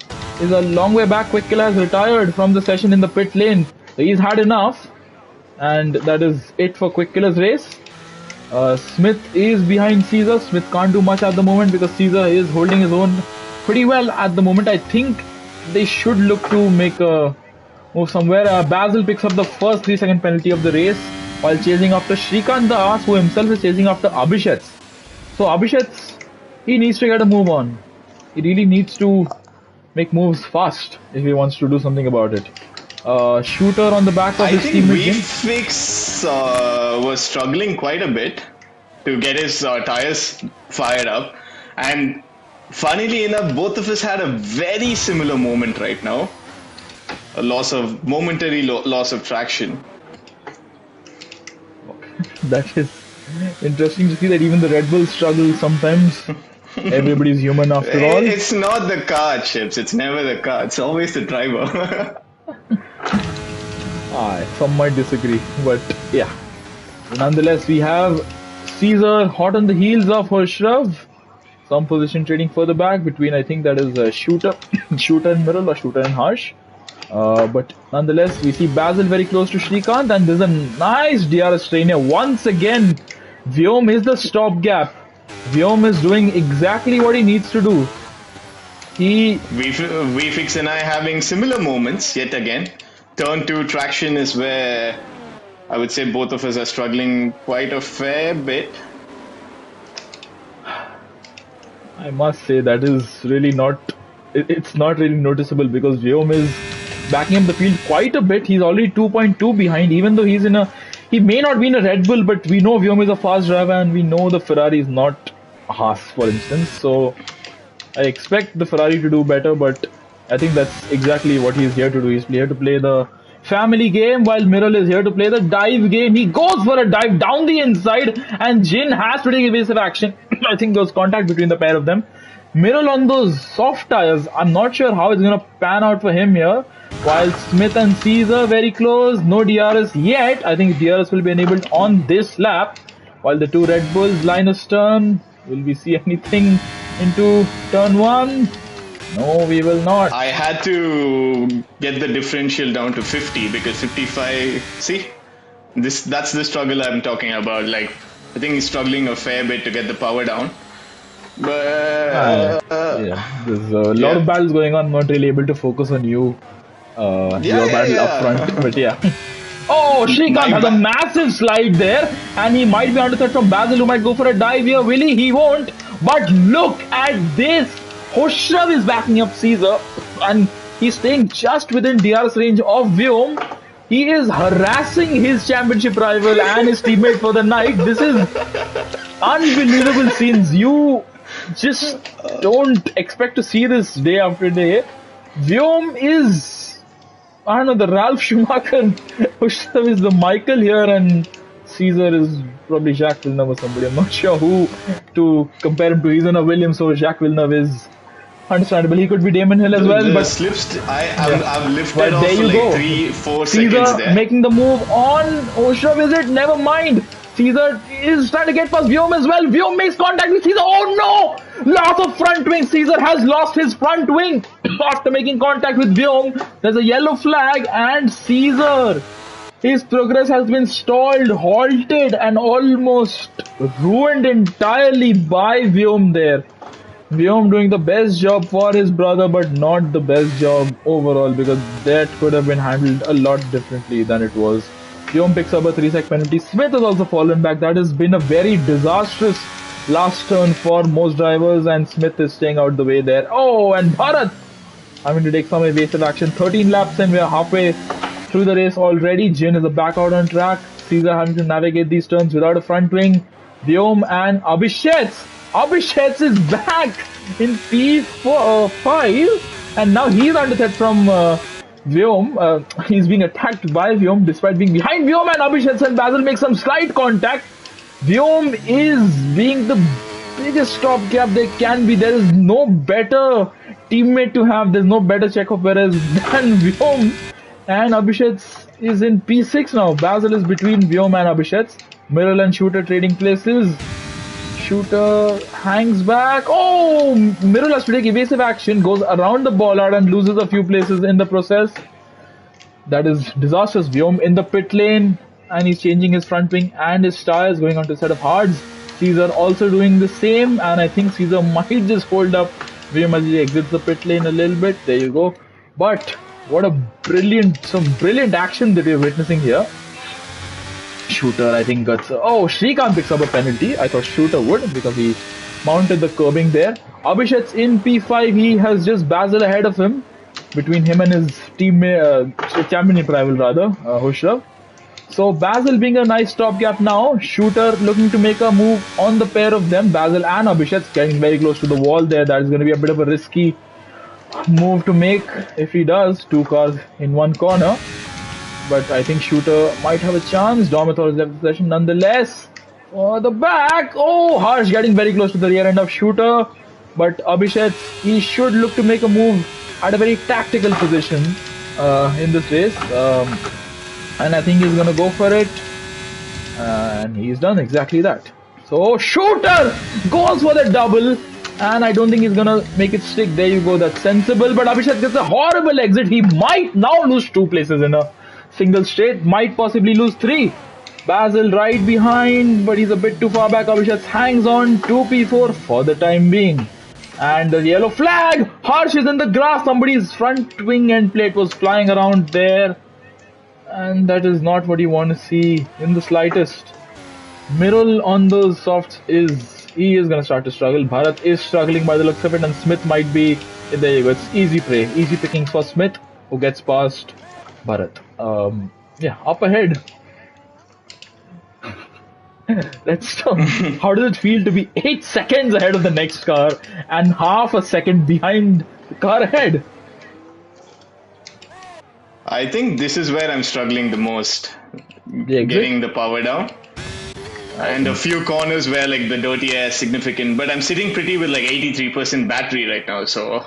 Is a long way back. Quick Killer has retired from the session in the pit lane. He's had enough. And that is it for Quick Killer's race. Smith is behind Caesar. Smith can't do much at the moment because Caesar is holding his own pretty well at the moment. I think they should look to make a move somewhere. Basil picks up the first 3-second penalty of the race while chasing after Shrikant Das, who himself is chasing after Abhishek. So Abhishek, he needs to get a move on. He really needs to make moves fast if he wants to do something about it. Shooter on the back of his teammate. I think Fix was struggling quite a bit to get his tires fired up, and funnily enough, both of us had a very similar moment right now. A momentary loss of traction. That is interesting to see that even the Red Bulls struggle sometimes. Everybody's human after all. It's not the car, Chips. It's never the car. It's always the driver. Some might disagree, but yeah. Nonetheless, we have Caesar hot on the heels of Harshrav. Some position trading further back between, I think that is Shooter, Shooter and Miral or Shooter and Harsh. But nonetheless, we see Basil very close to Shrikant, and there's a nice DRS train here. Once again, Vyom is the stopgap. Vyom is doing exactly what he needs to do. Vfix and I having similar moments yet again. Turn 2 traction is where I would say both of us are struggling quite a fair bit. I must say that is really not. It's not really noticeable because Vyom is backing up the field quite a bit. He's already 2.2 behind, even though he may not be in a Red Bull, but we know Vyom is a fast driver and we know the Ferrari is not a Haas, for instance. So I expect the Ferrari to do better, but I think that's exactly what he's here to do. He's here to play the family game while Miral is here to play the dive game. He goes for a dive down the inside and Jin has to take evasive action. I think there was contact between the pair of them. Miral on those soft tires, I'm not sure how it's going to pan out for him here. While Smith and Caesar very close, no DRS yet. I think DRS will be enabled on this lap. While the two Red Bulls line a turn. Will we see anything into turn 1? No, we will not. I had to get the differential down to 50 because 55. See, that's the struggle I'm talking about. Like, I think he's struggling a fair bit to get the power down. But yeah, there's a lot of battles going on. I'm not really able to focus on your battle up front. But yeah. Oh, Shrikant has a massive slide there, and he might be under threat from Basil, who might go for a dive here. Will he? He won't. But look at this. Harshrav is backing up Caesar, and he's staying just within DRS range of Vyom. He is harassing his championship rival and his teammate for the night. This is unbelievable scenes. You just don't expect to see this day after day. Vyom is, I don't know, the Ralph Schumacher. Harshrav is the Michael here, and Caesar is probably Jacques Villeneuve or somebody. I'm not sure who to compare him to. He's in a Williams, so Jacques Villeneuve is understandable. He could be Damon Hill as well. But I've lifted off for like 3-4 seconds there. Making the move on Harshrav, is it? Never mind. Caesar is trying to get past Vyom as well. Vyom makes contact with Caesar. Oh no! Loss of front wing. Caesar has lost his front wing after making contact with Vyom. There's a yellow flag, and Caesar, his progress has been stalled, halted, and almost ruined entirely by Vyom there. Vyom doing the best job for his brother, but not the best job overall, because that could have been handled a lot differently than it was. Vyom picks up a 3-sec penalty. Smith has also fallen back. That has been a very disastrous last turn for most drivers, and Smith is staying out the way there. Oh, and Bharat having to take some evasive action. 13 laps and we are halfway through the race already. Jin is a back out on track. Caesar having to navigate these turns without a front wing. Vyom and Abhishek. Abhishek is back in P5. And now he's under threat from Vyom. He's being attacked by Vyom despite being behind Vyom, and Abhishek and Basil make some slight contact. Vyom is being the biggest stopgap there can be. There is no better teammate to have. There's no better Chekhov Perez than Vyom. And Abhishek is in P6 now. Basil is between Vyom and Abhishek. Miral and Shooter trading places. Shooter hangs back. Oh! Miral has to take evasive action, goes around the ball out and loses a few places in the process. That is disastrous. Vyom in the pit lane, and he's changing his front wing and his tires, going on to a set of hards. Caesar also doing the same, and I think Caesar might just hold up Vyom as he exits the pit lane a little bit. There you go. But what a some brilliant action that we're witnessing here. Shooter, I think, got... Oh, Shrikant picks up a penalty. I thought Shooter would because he mounted the curbing there. Abhishek's in P5. He has just Basil ahead of him. Between him and his teammate, championship rival rather, Hushrav. So Basil being a nice stopgap now. Shooter looking to make a move on the pair of them. Basil and Abhishek getting very close to the wall there. That is going to be a bit of a risky move to make if he does. Two cars in one corner. But I think Shooter might have a chance. Domathor is left the session nonetheless. Oh, the back. Oh, Harsh getting very close to the rear end of Shooter. But Abhishek, he should look to make a move at a very tactical position in this race. And I think he's going to go for it. And he's done exactly that. So Shooter goes for the double. And I don't think he's going to make it stick. There you go. That's sensible. But Abhishek gets a horrible exit. He might now lose 2 places in a single straight, might possibly lose 3. Basil right behind, but he's a bit too far back. Abhishek hangs on 2P4 for the time being. And the yellow flag! Harsh is in the grass. Somebody's front wing end plate was flying around there. And that is not what you want to see in the slightest. Miral on those softs he is going to start to struggle. Bharat is struggling by the looks of it, and Smith might be... There you go. It's easy prey. Easy pickings for Smith, who gets past Bharat. Yeah, up ahead. Let's talk. How does it feel to be 8 seconds ahead of the next car and half a second behind the car ahead? I think this is where I'm struggling the most. Getting the power down. And a few corners where like the dirty air is significant. But I'm sitting pretty with like 83% battery right now, so...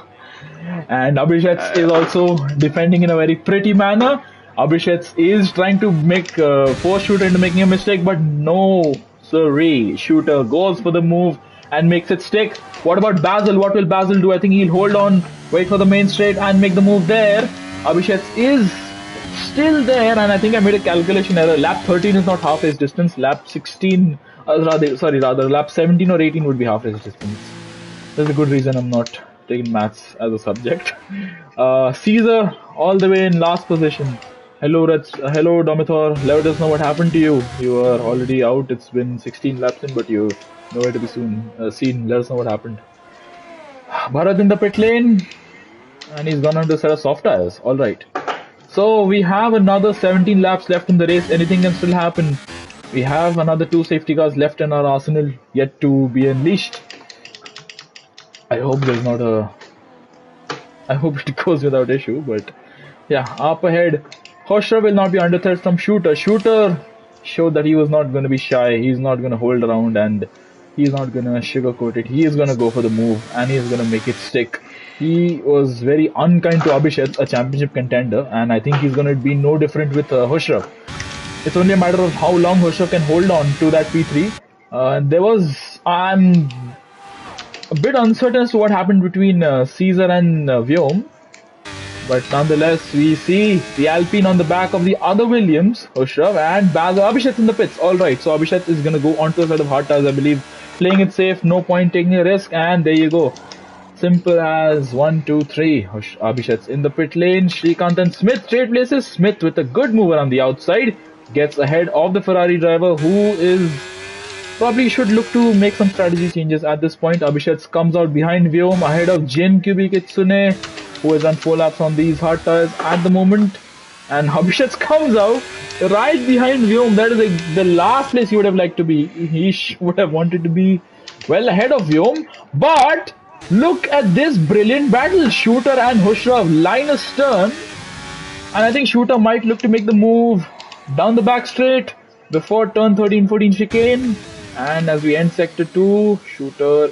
And Abhishek is also defending in a very pretty manner. Abhishek is trying to force Shooter into making a mistake, but no, sorry. Shooter goes for the move and makes it stick. What about Basil? What will Basil do? I think he'll hold on, wait for the main straight and make the move there. Abhishek is still there, and I think I made a calculation error. Lap 13 is not half race distance. Lap 16, rather lap 17 or 18 would be half race distance. There's a good reason I'm not taking maths as a subject. Caesar all the way in last position. Hello Domathor, let us know what happened to you. You are already out. It's been 16 laps in, but you're nowhere to be seen. Let us know what happened. Bharat in the pit lane, and he's gone on to a set of soft tires. Alright. So we have another 17 laps left in the race. Anything can still happen. We have another 2 safety cars left in our arsenal yet to be unleashed. I hope it goes without issue, but yeah, up ahead. Hoshra will not be under threat from Shooter. Shooter showed that he was not going to be shy. He's not going to hold around and he's not going to sugarcoat it. He is going to go for the move and he's going to make it stick. He was very unkind to Abhishek, a championship contender, and I think he's going to be no different with Hoshra. It's only a matter of how long Hoshra can hold on to that P3. I'm a bit uncertain as to what happened between Caesar and Vyom. But nonetheless, we see the Alpine on the back of the other Williams, Hushrav, and Abhishek in the pits. Alright, so Abhishek is going to go onto a set of hard tires, I believe. Playing it safe, no point taking a risk, and there you go. Simple as 1, 2, 3. Abhishek in the pit lane. Shrikant and Smith trade places. Smith with a good move around the outside gets ahead of the Ferrari driver, who is probably should look to make some strategy changes at this point. Abhishek comes out behind Vyom ahead of Jin Kyubi Kitsune, who is on 4 laps on these hard tires at the moment. And Abhishek comes out right behind Vyom. That is like the last place he would have liked to be. He would have wanted to be well ahead of Vyom. But Look at this brilliant battle. Shooter and Hushrov line astern. And I think Shooter might look to make the move down the back straight before turn 13-14 chicane. And as we end sector 2, Shooter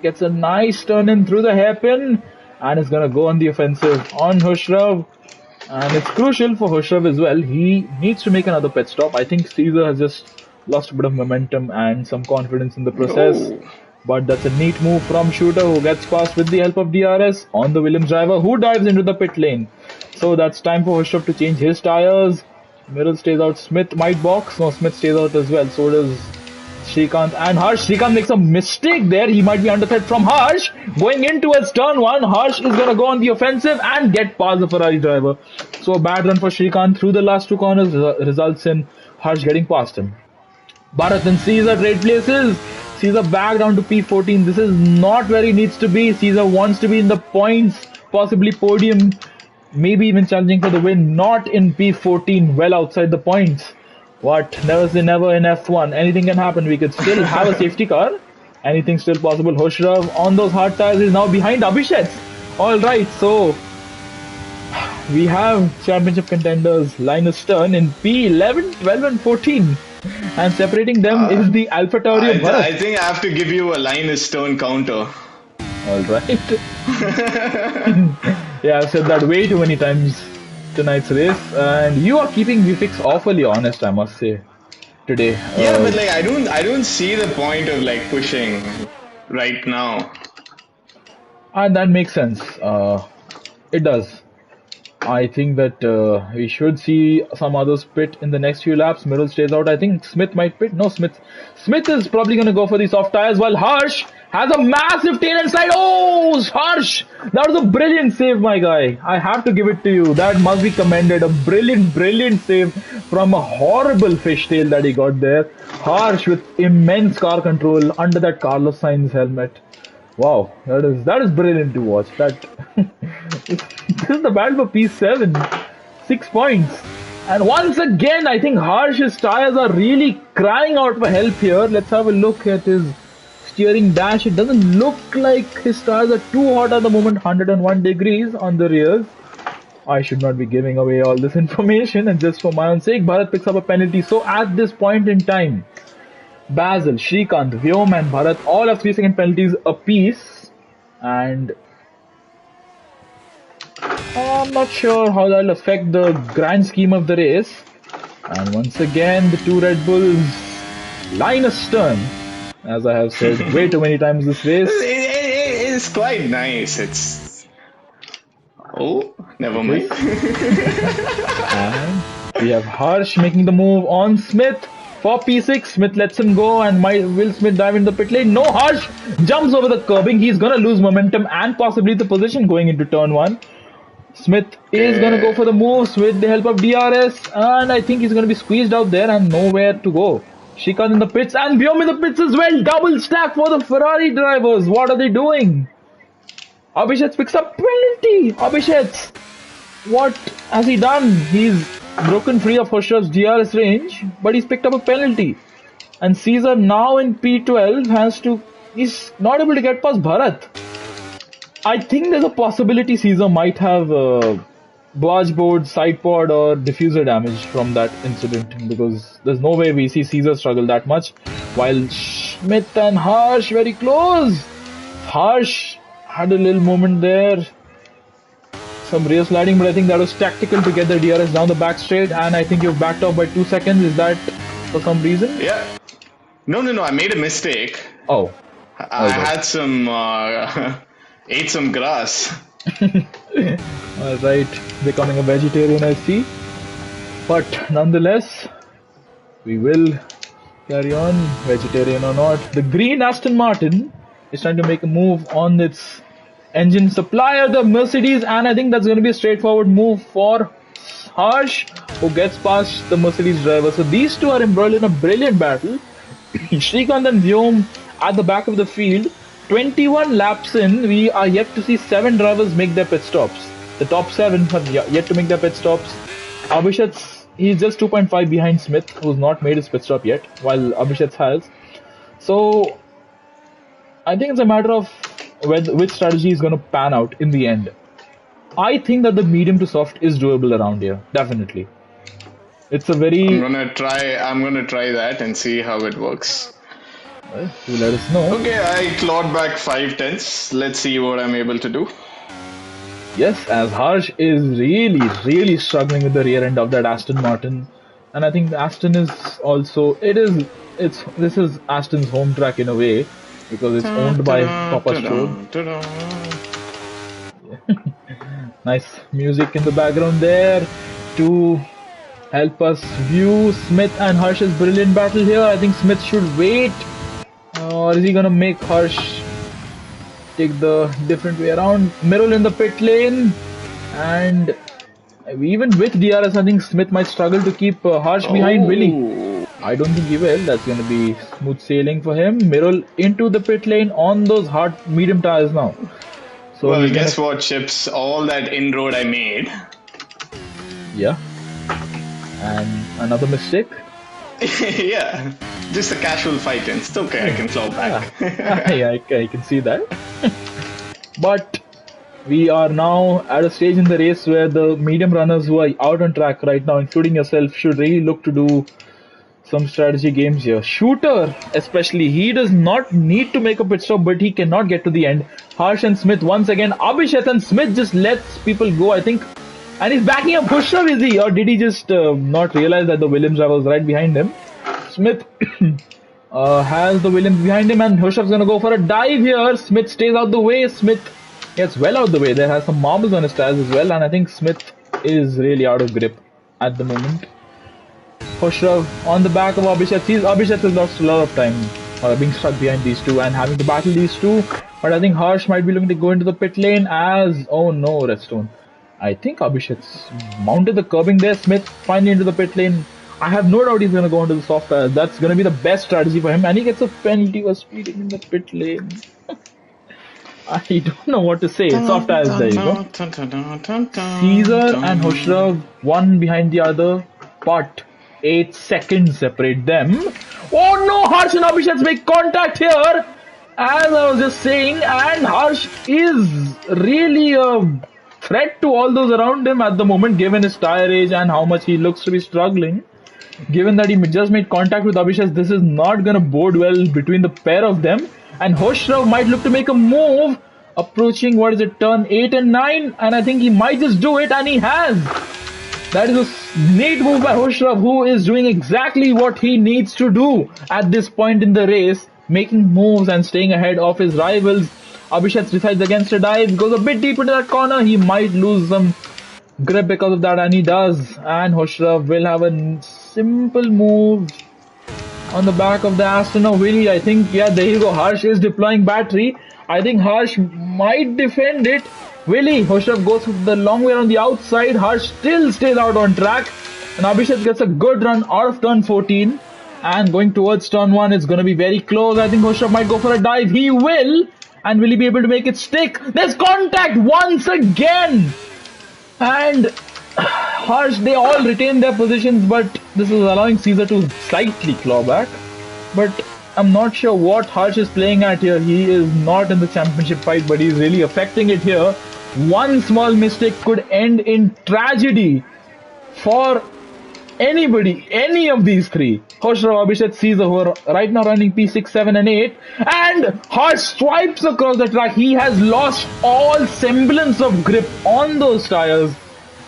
gets a nice turn in through the hairpin and is going to go on the offensive on Hushrov. And it's crucial for Hushrov as well. He needs to make another pit stop. I think Caesar has just lost a bit of momentum and some confidence in the process. Oh. But that's a neat move from Shooter, who gets past with the help of DRS on the Williams driver, who dives into the pit lane. So that's time for Hushrov to change his tires. Mirror stays out. Smith might box. No, Smith stays out as well. So does Srikanth and Harsh. Srikanth makes a mistake there. He might be under threat from Harsh. Going into his turn 1, Harsh is going to go on the offensive and get past the Ferrari driver. So a bad run for Srikanth through the last 2 corners results in Harsh getting past him. Bharat and Caesar trade places. Caesar back down to P14. This is not where he needs to be. Caesar wants to be in the points, possibly podium, maybe even challenging for the win. Not in P14, well outside the points. What? Never say never in F1. Anything can happen. We could still have a safety car. Anything's still possible. Hushrov on those hard tires is now behind Abhishek. Alright, so we have championship contenders line astern in P11, 12 and 14. And separating them is the Alpha Tauri of Bharat. I think I have to give you a line astern counter. Alright. Yeah, I've said that way too many times tonight's race. And you are keeping VFix awfully honest, I must say, today. Yeah, but like I don't see the point of like pushing right now. And that makes sense. It does. I think that we should see some others pit in the next few laps. Middle stays out. I think Smith might pit. No, Smith is probably going to go for the soft tires, while Harsh has a massive tail and slide. Oh, Harsh! That was a brilliant save, my guy. I have to give it to you. That must be commended. A brilliant save from a horrible fishtail that he got there. Harsh with immense car control under that Carlos Sainz helmet. Wow, that is brilliant to watch. That this is the battle for P7, 6 points, and once again I think Harsh's tires are really crying out for help here. Let's have a look at his steering dash. It doesn't look like his tires are too hot at the moment. 101 degrees on the rears. I should not be giving away all this information, and just for my own sake, Bharat picks up a penalty. So at this point in time, Basil, Srikanth, Vyom and Bharat all have 3-second penalties apiece, and I'm not sure how that will affect the grand scheme of the race. And once again, the 2 Red Bulls line astern, as I have said way too many times this race. It's quite nice. It's never mind. And we have Harsh making the move on Smith. For P6, Smith lets him go, and will Smith dive in the pit lane? No, Harsh jumps over the curbing. He's going to lose momentum and possibly the position going into turn 1. Smith is going to go for the moves with the help of DRS, and I think he's going to be squeezed out there and nowhere to go. Srikanth in the pits and Vyom in the pits as well. Double stack for the Ferrari drivers. What are they doing? Abhishek picks up penalty. Abhishek, what has he done? He's broken free of Hushrav's DRS range, but he's picked up a penalty. And Caesar now in P12 he's not able to get past Bharat. I think there's a possibility Caesar might have barge board, side pod or diffuser damage from that incident, because there's no way we see Caesar struggle that much, while Smith and Harsh very close. Harsh had a little moment there, some rear sliding, but I think that was tactical to get the DRS down the back straight, and I think you've backed off by 2 seconds. Is that for some reason? Yeah. No, I made a mistake. Oh. I had some, ate some grass. Alright, becoming a vegetarian, I see. But nonetheless, we will carry on, vegetarian or not. The green Aston Martin is trying to make a move on its engine supplier, the Mercedes, and I think that's going to be a straightforward move for Harsh, who gets past the Mercedes driver. So these two are embroiled in a brilliant battle. Srikanth and Vyom at the back of the field. 21 laps in, we are yet to see 7 drivers make their pit stops. The top 7 have yet to make their pit stops. Abhishek, he's just 2.5 behind Smith, who's not made his pit stop yet, while Abhishek has. So I think it's a matter of which strategy is going to pan out in the end. I think that the medium to soft is doable around here. Definitely. It's a very... I'm gonna try that and see how it works. Well, you let us know. Okay, I clawed back 5 tenths. Let's see what I'm able to do. Yes, as Harsh is really struggling with the rear end of that Aston Martin. And I think Aston is also... This is Aston's home track in a way, because it's owned by Papa Stroll. Nice music in the background there to help us view Smith and Harsh's brilliant battle here. I think Smith should wait, or is he gonna make Harsh take the different way around? Mirror in the pit lane, and even with DRS, I think Smith might struggle to keep Harsh behind Willie. I don't think he will. That's gonna be smooth sailing for him. Mirror into the pit lane on those hard medium tires now. So well, guess what, Chips? All that in-road I made. Yeah. And another mistake? Yeah. Just a casual 5 tenths. It's okay, I can claw back. Yeah, I can see that. But we are now at a stage in the race where the medium runners who are out on track right now, including yourself, should really look to do some strategy games here. Shooter, especially, he does not need to make a pit stop, but he cannot get to the end. Harsh and Smith once again. Abhishek and Smith just lets people go, I think. And he's backing up Khusrav, is he? Or did he just not realize that the Williams driver was right behind him? Smith has the Williams behind him, and Khusrav's going to go for a dive here. Smith stays out the way. Smith gets well out the way. There has some marbles on his tires as well, and I think Smith is really out of grip at the moment. Khusrav on the back of Abhishek. Abhishek has lost a lot of time being stuck behind these two and having to battle these two. But I think Harsh might be looking to go into the pit lane as... Oh no, Redstone. I think Abhishek's mounted the curbing there. Smith finally into the pit lane. I have no doubt he's going to go into the soft tires. That's going to be the best strategy for him. And he gets a penalty for speeding in the pit lane. I don't know what to say. Soft tires, there you go. Caesar and Khusrav, one behind the other. But 8 seconds separate them. Oh no, Harsh and Abhishek make contact here. As I was just saying, and Harsh is really a threat to all those around him at the moment, given his tire age and how much he looks to be struggling. Given that he just made contact with Abhishek, this is not going to bode well between the pair of them. And Khusrav might look to make a move, approaching, what is it, turn 8 and 9, and I think he might just do it, and he has. That is a neat move by Khusrav, who is doing exactly what he needs to do at this point in the race, making moves and staying ahead of his rivals. Abhishek decides against a dive, goes a bit deep into that corner. He might lose some grip because of that, and he does. And Khusrav will have a simple move on the back of the Aston or Willie. I think, yeah, there you go. Harsh is deploying battery. I think Harsh might defend it. Willie, Khusrav goes the long way on the outside. Harsh still stays out on track. And Abhishek gets a good run out of turn 14. And going towards turn 1, it's going to be very close. I think Khusrav might go for a dive. He will. And will he be able to make it stick? There's contact once again. And Harsh, they all retain their positions, but this is allowing Caesar to slightly claw back. But I'm not sure what Harsh is playing at here. He is not in the championship fight, but he's really affecting it here. One small mistake could end in tragedy for anybody, any of these three. Khusrav, Abhishek, Caesar, who are right now running P6, 7 and 8. And Harsh swipes across the track. He has lost all semblance of grip on those tires.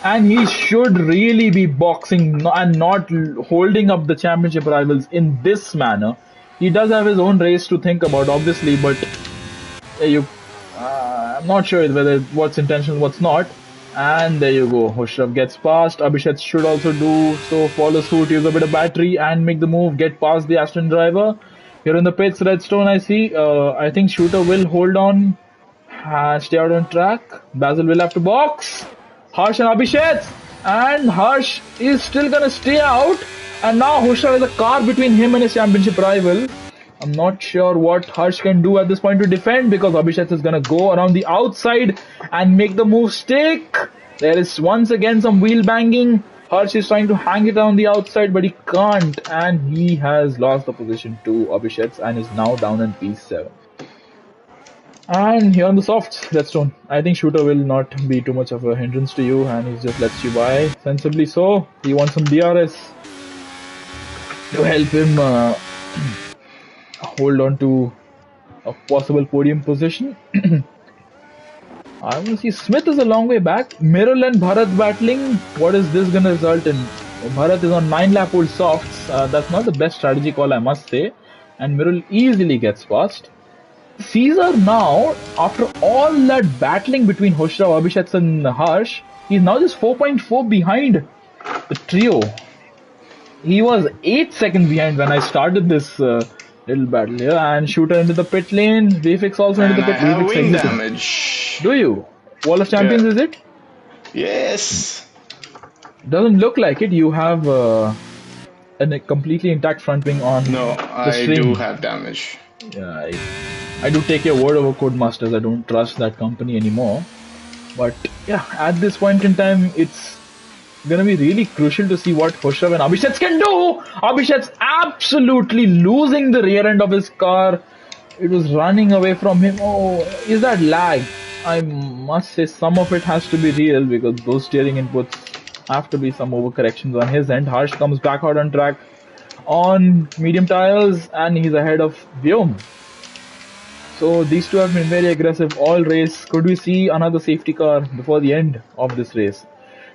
And he should really be boxing and not holding up the championship rivals in this manner. He does have his own race to think about, obviously, but I'm not sure whether what's intentional, what's not. And there you go. Khusrav gets past. Abhishek should also do so. Follow suit, use a bit of battery and make the move. Get past the Aston driver. Here in the pits, Redstone, I see. I think Shooter will hold on. Stay out on track. Basil will have to box. Harsh and Abhishek. And Harsh is still going to stay out. And now Khusrav has a car between him and his championship rival. I'm not sure what Harsh can do at this point to defend, because Abhishek is going to go around the outside and make the move stick. There is once again some wheel banging. Harsh is trying to hang it on the outside, but he can't. And he has lost the position to Abhishek and is now down in P7. And here on the softs, Redstone. I think Shooter will not be too much of a hindrance to you, and he just lets you by sensibly. So he wants some DRS to help him hold on to a possible podium position. I want to see Smith is a long way back. Miral and Bharat battling. What is this going to result in? Bharat is on 9-lap old softs. That's not the best strategy call, I must say. And Miral easily gets past. Caesar now, after all that battling between Hoshrav, Abhishek and Harsh, he's now just 4.4 behind the trio. He was 8 seconds behind when I started this little battle here. And Shooter into the pit lane. Vfix also into the pit. I have Vfix wing exited. damage. Do you? Wall of Champions, is it? Yes. Doesn't look like it. You have a completely intact front wing on. No, I do have damage. Yeah, I do take your word over Codemasters. I don't trust that company anymore. But yeah, at this point in time, it's gonna be really crucial to see what Hoshrav and Abhishek can do. Abhishek's absolutely losing the rear end of his car. It was running away from him. Oh, is that lag? I must say some of it has to be real because those steering inputs have to be some overcorrections on his end. Harsh comes back out on track on medium tires and he's ahead of Vyom. So these two have been very aggressive all race. Could we see another safety car before the end of this race?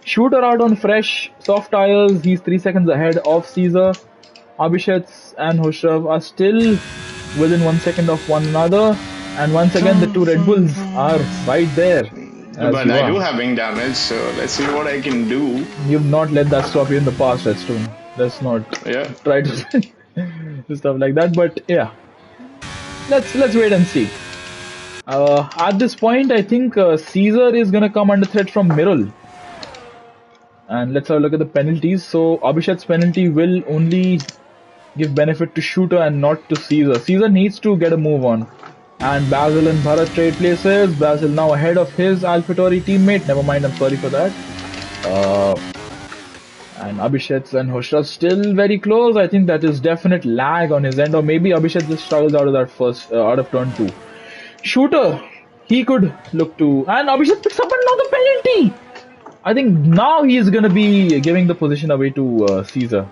Shooter out on fresh, soft tires. He's 3 seconds ahead of Caesar. Abhishek and Hoshrav are still within 1 second of one another. And once again, the two Red Bulls are right there. But I do have wing damage, so let's see what I can do. You've not let that stop you in the past, Redstone. Let's not try to do stuff like that. But yeah, let's wait and see. At this point, I think Caesar is gonna come under threat from Miral. And let's have a look at the penalties. So Abhishek's penalty will only give benefit to Shooter and not to Caesar. Caesar needs to get a move on. And Basil and Bharat trade places. Basil now ahead of his AlphaTauri teammate. Never mind, I'm sorry for that. And Abhishek and Hoshrav still very close. I think that is definite lag on his end. Or maybe Abhishek just struggles out of that out of turn 2. Shooter, he could look to... And Abhishek picks up another penalty! I think now he is going to be giving the position away to Caesar.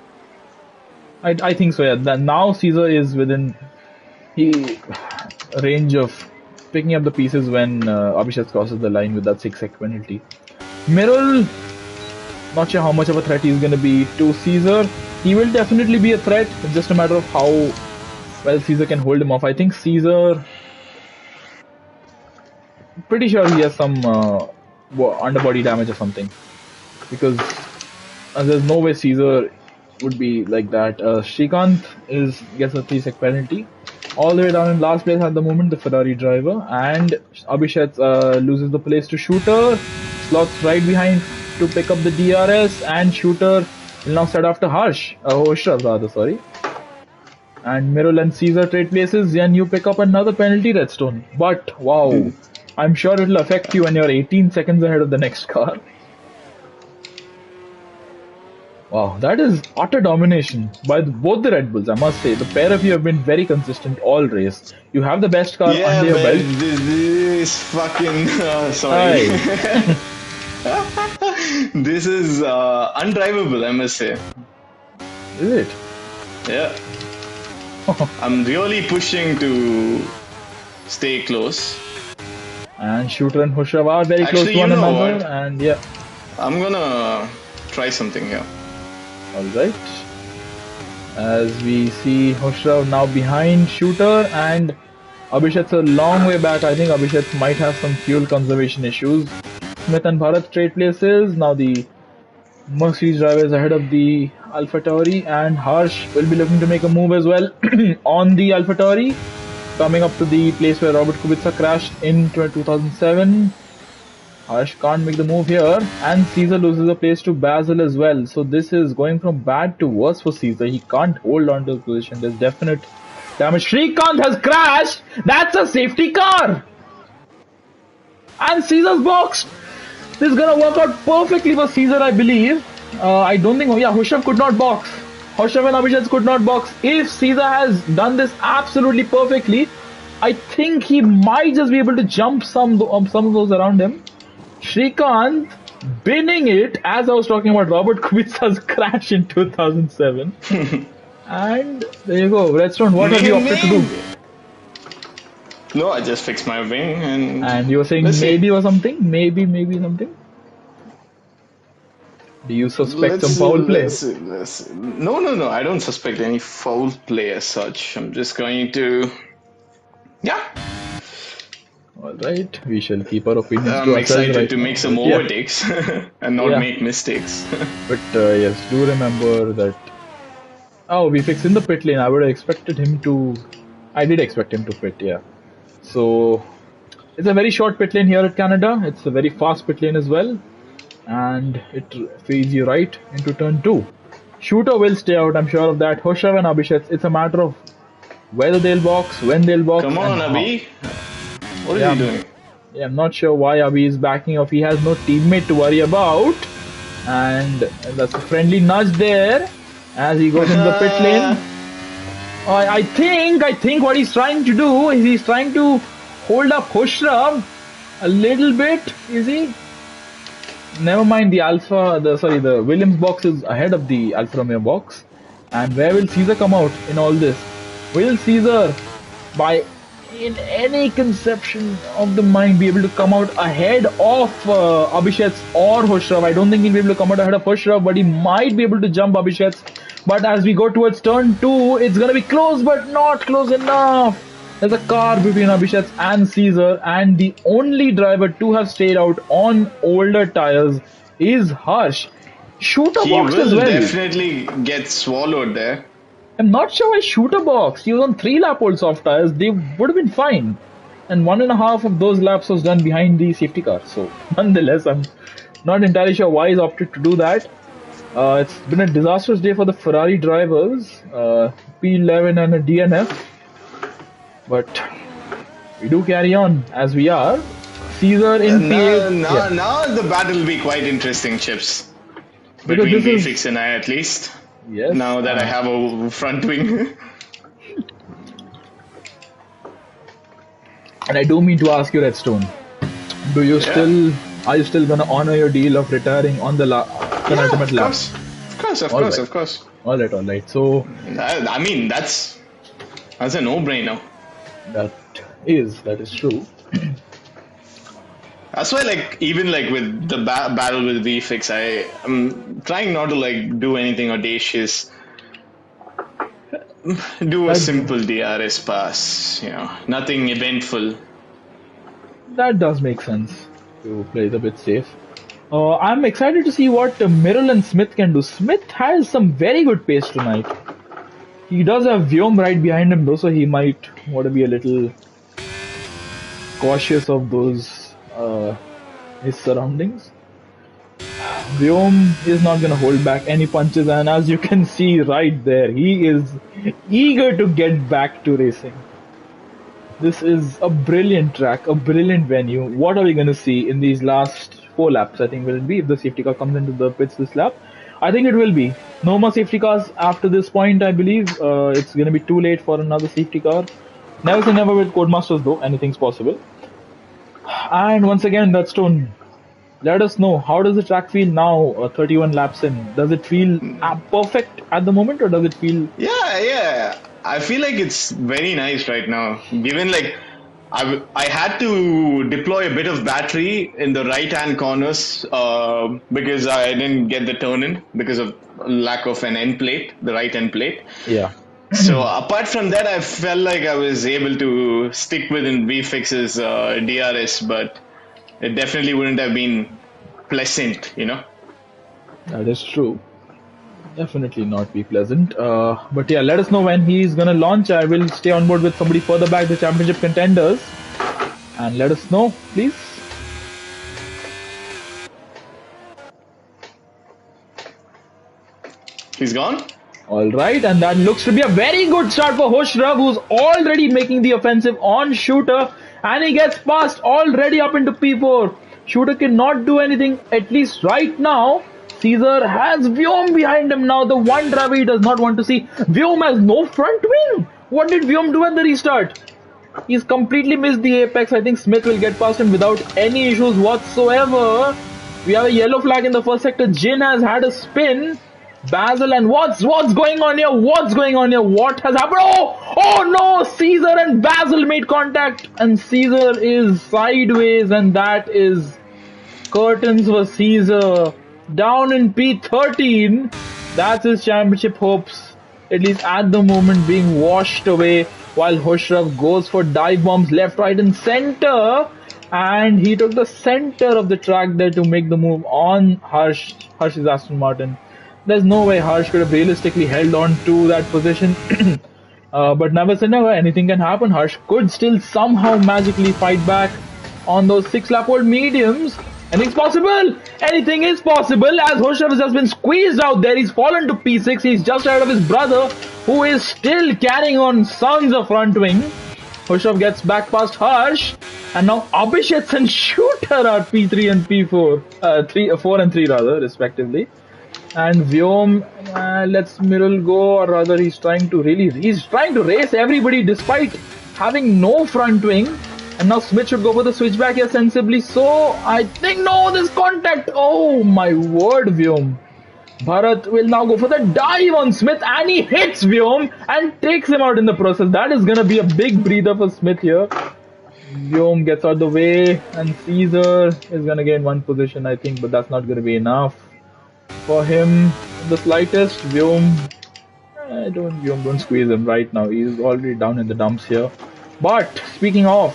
I think so, yeah. Now Caesar is within range of picking up the pieces when Abhishek crosses the line with that 6-sec penalty. Miral, not sure how much of a threat he's going to be to Caesar. He will definitely be a threat. It's just a matter of how well Caesar can hold him off. I think Caesar... Pretty sure he has some... underbody damage or something, because there's no way Caesar would be like that. Shrikant gets a 3-sec penalty. All the way down in last place at the moment, the Ferrari driver, and Abhishek loses the place to Shooter, slots right behind to pick up the DRS, and Shooter will now set after Hoshrav rather, sorry. And Miral and Caesar trade places, and you pick up another penalty, Redstone. But wow. I'm sure it will affect you when you're 18 seconds ahead of the next car. Wow, that is utter domination by both the Red Bulls, I must say. The pair of you have been very consistent all race. You have the best car under your belt. This fucking... sorry. This is undrivable, I must say. Is it? Yeah. I'm really pushing to stay close. And Shooter and Hoshrav are very close to one another. What? And yeah, I'm gonna try something here. Alright. As we see Hoshrav now behind Shooter, and Abhishek's a long way back. I think Abhishek might have some fuel conservation issues. Smith and Bharat trade places. Now the Mercedes driver is ahead of the AlphaTauri, and Harsh will be looking to make a move as well on the AlphaTauri. Coming up to the place where Robert Kubica crashed in 2007. Harsh can't make the move here, and Caesar loses a place to Basil as well. So this is going from bad to worse for Caesar. He can't hold on to the position. There's definite damage. Shrikant has crashed! That's a safety car! And Caesar's boxed! This is gonna work out perfectly for Caesar, I believe. I don't think... Yeah, Hoshrav could not box. Hoshrav and Abhishek could not box. If Caesar has done this absolutely perfectly, I think he might just be able to jump some of those around him. Shrikant binning it, as I was talking about Robert Kubica's crash in 2007. And there you go. Redstone, what have you opted to do? No, I just fixed my wing And you were saying maybe or something? Maybe something? Do you suspect some foul play? Let's see. No. I don't suspect any foul play as such. I'm just going to. Yeah. Alright, we shall keep our opinions to I'm ourselves excited right to now. make some overtakes and not make mistakes. But yes, do remember that. Oh, we fixed in the pit lane. I would have expected him to. I did expect him to pit, yeah. So it's a very short pit lane here at Canada. It's a very fast pit lane as well. And it feeds you right into turn 2. Shooter will stay out, I'm sure of that. Hoshav and Abhishek, it's a matter of whether they'll box, when they'll box. Come on, Abhi. What is he doing? Yeah, I'm not sure why Abhi is backing off. He has no teammate to worry about. And that's a friendly nudge there as he goes into the pit lane. I think what he's trying to do is he's trying to hold up Hoshav a little bit, is he? Never mind, the Williams box is ahead of the Alfa Romeo box. And where will Caesar come out in all this? Will Caesar, in any conception of the mind, be able to come out ahead of Abhishek or Hoshav? I don't think he'll be able to come out ahead of Hoshav, but he might be able to jump Abhishek. But as we go towards turn 2, it's going to be close, but not close enough. There's a car between Abhishek and Caesar, and the only driver to have stayed out on older tires is Harsh. Shooter box as well. He will definitely get swallowed there. I'm not sure why Shooter boxed. He was on 3-lap-old soft tires. They would have been fine. And 1.5 of those laps was done behind the safety car. So, nonetheless, I'm not entirely sure why he's opted to do that. It's been a disastrous day for the Ferrari drivers. P11 and a DNF. But we do carry on as we are. Caesar in P8. Now the battle will be quite interesting, Chips. Between V-Fix and I, at least. Yes. Now that I have a front wing. And I do mean to ask you, Redstone. Are you still gonna honor your deal of retiring on the penultimate lap? Of course. Alright. So I mean that's a no-brainer. That is true. That's why, even with the battle with VFix, I'm trying not to do anything audacious. Do a simple DRS pass, nothing eventful. That does make sense to play it a bit safe. I'm excited to see what Mirrell and Smith can do. Smith has some very good pace tonight. He does have Vyom right behind him though, so he might want to be a little cautious of his surroundings. Vyom is not going to hold back any punches, and as you can see right there, he is eager to get back to racing. This is a brilliant track, a brilliant venue. What are we going to see in these last 4 laps? I think will it be if the safety car comes into the pits this lap? I think it will be. No more safety cars after this point, I believe. It's going to be too late for another safety car. Never say never with Codemasters though, anything's possible. And once again, Redstone, let us know, how does the track feel now, 31 laps in? Does it feel perfect at the moment, or does it feel... Yeah. I feel like it's very nice right now. Given I had to deploy a bit of battery in the right-hand corners because I didn't get the turn-in because of lack of an end plate, the right end plate. Yeah. So apart from that, I felt like I was able to stick within VFix's DRS, but it definitely wouldn't have been pleasant, That is true. Definitely not be pleasant. But yeah, let us know when he's gonna launch. I will stay on board with somebody further back, the championship contenders. And let us know, please. He's gone? Alright, and that looks to be a very good start for Hoshav, who's already making the offensive on Shooter. And he gets past already up into P4. Shooter cannot do anything, at least right now. Caesar has Vyom behind him now, the one driver he does not want to see. Vyom has no front wing. What did Vyom do at the restart? He's completely missed the apex. I think Smith will get past him without any issues whatsoever. We have a yellow flag in the first sector. Jin has had a spin. Basil and what's going on here? What's going on here? What has happened? Oh no! Caesar and Basil made contact, and Caesar is sideways, and that is curtains for Caesar. Down in P13. That's his championship hopes, at least at the moment, being washed away, while Khosrow goes for dive bombs left, right and center, and he took the center of the track there to make the move on Harsh. Harsh is Aston Martin. There's no way Harsh could have realistically held on to that position. But never say never, anything can happen. Harsh could still somehow magically fight back on those 6-lap-old mediums. Anything's possible! Anything is possible as Khosrow has just been squeezed out there. He's fallen to P6. He's just ahead of his brother, who is still carrying on sons of front wing. Khosrow gets back past Harsh, and now Abhishek and Shooter are P3 and P4, 4 and 3 rather, respectively. And Vyom lets Mirul go, or rather he's trying to race everybody despite having no front wing. And now Smith should go for the switchback here sensibly. So I think no, this contact. Oh my word, Vyom. Bharat will now go for the dive on Smith, and he hits Vyom and takes him out in the process. That is gonna be a big breather for Smith here. Vyom gets out the way, and Caesar is gonna gain one position, I think, but that's not gonna be enough for him. The slightest. Vyom, don't squeeze him right now. He's already down in the dumps here. But speaking of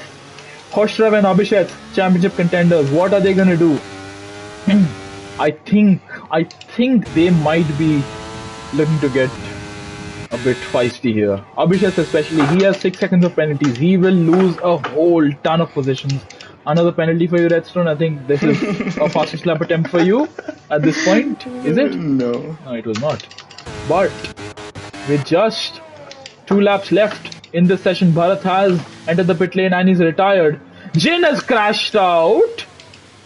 Khosrow and Abhishek, championship contenders, what are they gonna do? I think they might be looking to get a bit feisty here. Abhishek especially, he has 6 seconds of penalties. He will lose a whole ton of positions. Another penalty for you, Redstone. I think this is a fastest lap attempt for you at this point. Is it? No, it was not. But with just 2 laps left in this session, Bharat has entered the pit lane and he's retired. Jin has crashed out,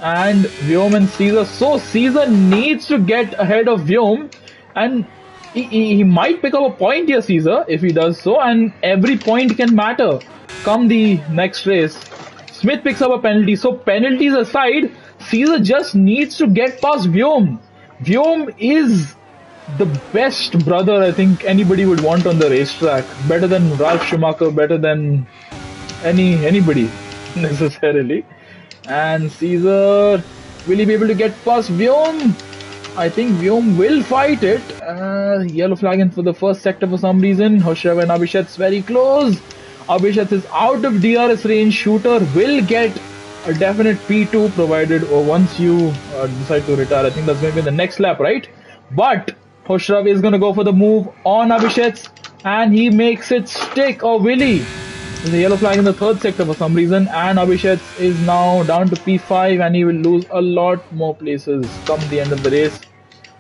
and Vyom and Caesar. So Caesar needs to get ahead of Vyom, and he might pick up a point here, Caesar, if he does so, and every point can matter come the next race. Smith picks up a penalty, so penalties aside, Caesar just needs to get past Vyom. Vyom is the best brother I think anybody would want on the racetrack. Better than Ralf Schumacher, better than anybody necessarily. And Caesar, will he be able to get past Vyom? I think Vyom will fight it. Yellow flag in for the first sector for some reason. Khosrow and Abhishek's very close. Abhishek is out of DRS range. Shooter will get a definite P2 provided, or once you decide to retire. I think that's going to be the next lap, right? But Khosrow is going to go for the move on Abhishek, and he makes it stick. Or will he? There's a yellow flag in the third sector for some reason, and Abhishek is now down to P5, and he will lose a lot more places come the end of the race.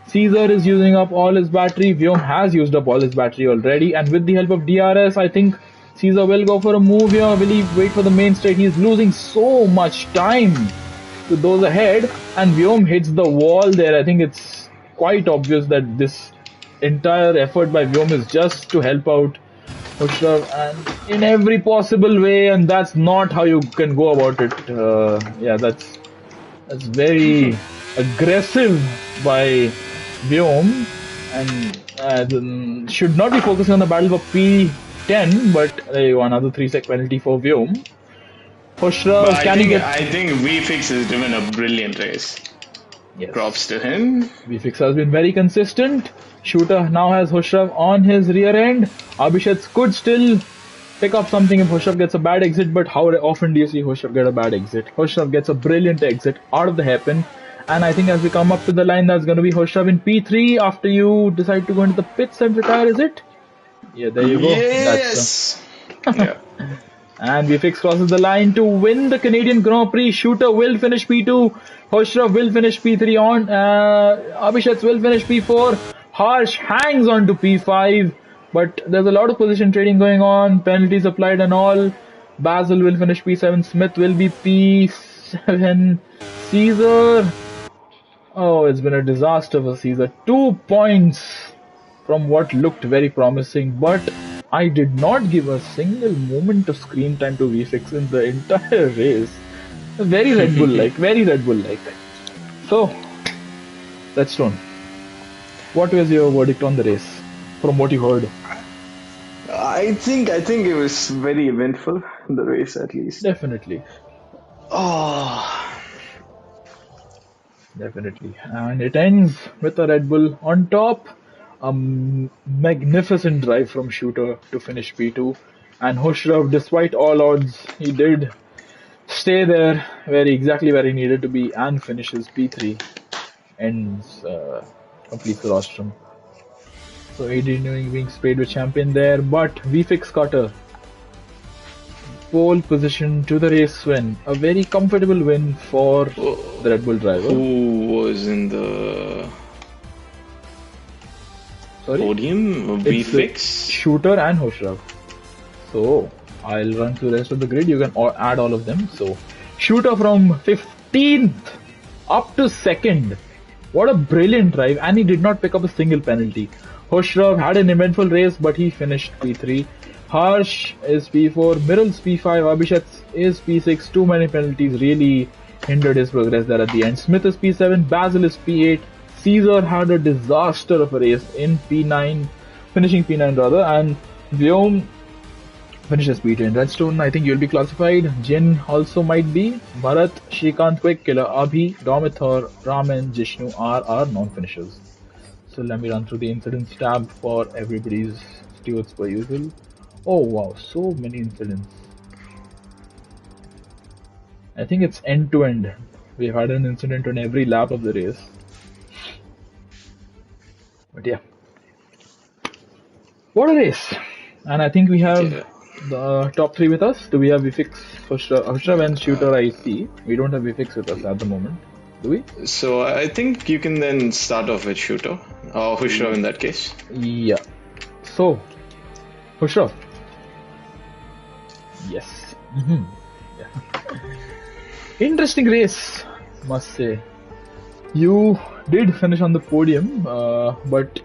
Caesar is using up all his battery. Vyom has used up all his battery already, and with the help of DRS, I think Caesar will go for a move here. Will he wait for the main straight? He's losing so much time to those ahead, and Vyom hits the wall there. I think it's quite obvious that this entire effort by Vyom is just to help out Khosrow and in every possible way, and that's not how you can go about it. Yeah, that's very aggressive by Vyom, and should not be focusing on the battle for P10, but there you go, another 3-sec penalty for Vyom. Khosrow, I think VFix has driven a brilliant race. Yes. Props to him. VFix has been very consistent. Shooter now has Khosrow on his rear end. Abhishek could still pick up something if Khosrow gets a bad exit, but how often do you see Khosrow get a bad exit? Khosrow gets a brilliant exit out of the hairpin, and I think as we come up to the line, that's going to be Khosrow in P3 after you decide to go into the pits and retire, is it? Yeah, there you go. Yes! Yeah. And VFX crosses the line to win the Canadian Grand Prix. Shooter will finish P2. Khosrow will finish P3 on. Abhishek will finish P4. Harsh hangs on to P5. But there's a lot of position trading going on. Penalties applied and all. Basil will finish P7. Smith will be P7. Caesar. Oh, it's been a disaster for Caesar. 2 points from what looked very promising. But I did not give a single moment of screen time to V6 in the entire race. Very Red Bull like, very Red Bull like. So, Redstone, what was your verdict on the race from what you heard? I think it was very eventful, the race at least. Definitely. Oh, Definitely. And it ends with a Red Bull on top. A magnificent drive from Shooter to finish P2. And Hushrov, despite all odds, he did stay there exactly where he needed to be and finishes P3. Ends, completes the rostrum. So AD being sprayed with champion there, but VFix got a pole position to the race win. A very comfortable win for the Red Bull driver. Who was in the podium? VFix? Shooter and Hoshraf. So I'll run through the rest of the grid. You can add all of them. So Shooter from 15th up to 2nd. What a brilliant drive, and he did not pick up a single penalty. Hoshraf had an eventful race, but he finished P3. Harsh is P4, Miral's P5, Abhishek is P6. Too many penalties really hindered his progress there at the end. Smith is P7, Basil is P8. Caesar had a disaster of a race in P9, finishing P9 rather, and Vyom finishes P10. Redstone, I think you'll be classified. Jin also might be. Bharat, Shrikant, Quick Killer, Abhi, Domithor, Raman, Jishnu are non-finishers. So let me run through the incidents tab for everybody's stewards per usual. Oh wow, so many incidents. I think it's end to end. We've had an incident on every lap of the race. But yeah. What a race! And I think we have the top 3 with us. Do we have Vifix, Hushraf and Shooter? I see. We don't have Vifix with us at the moment. Do we? So I think you can then start off with Shooter. Or Hushraf in that case. Yeah. So, Hushraf. Yes. Yeah. Interesting race, must say. You did finish on the podium, but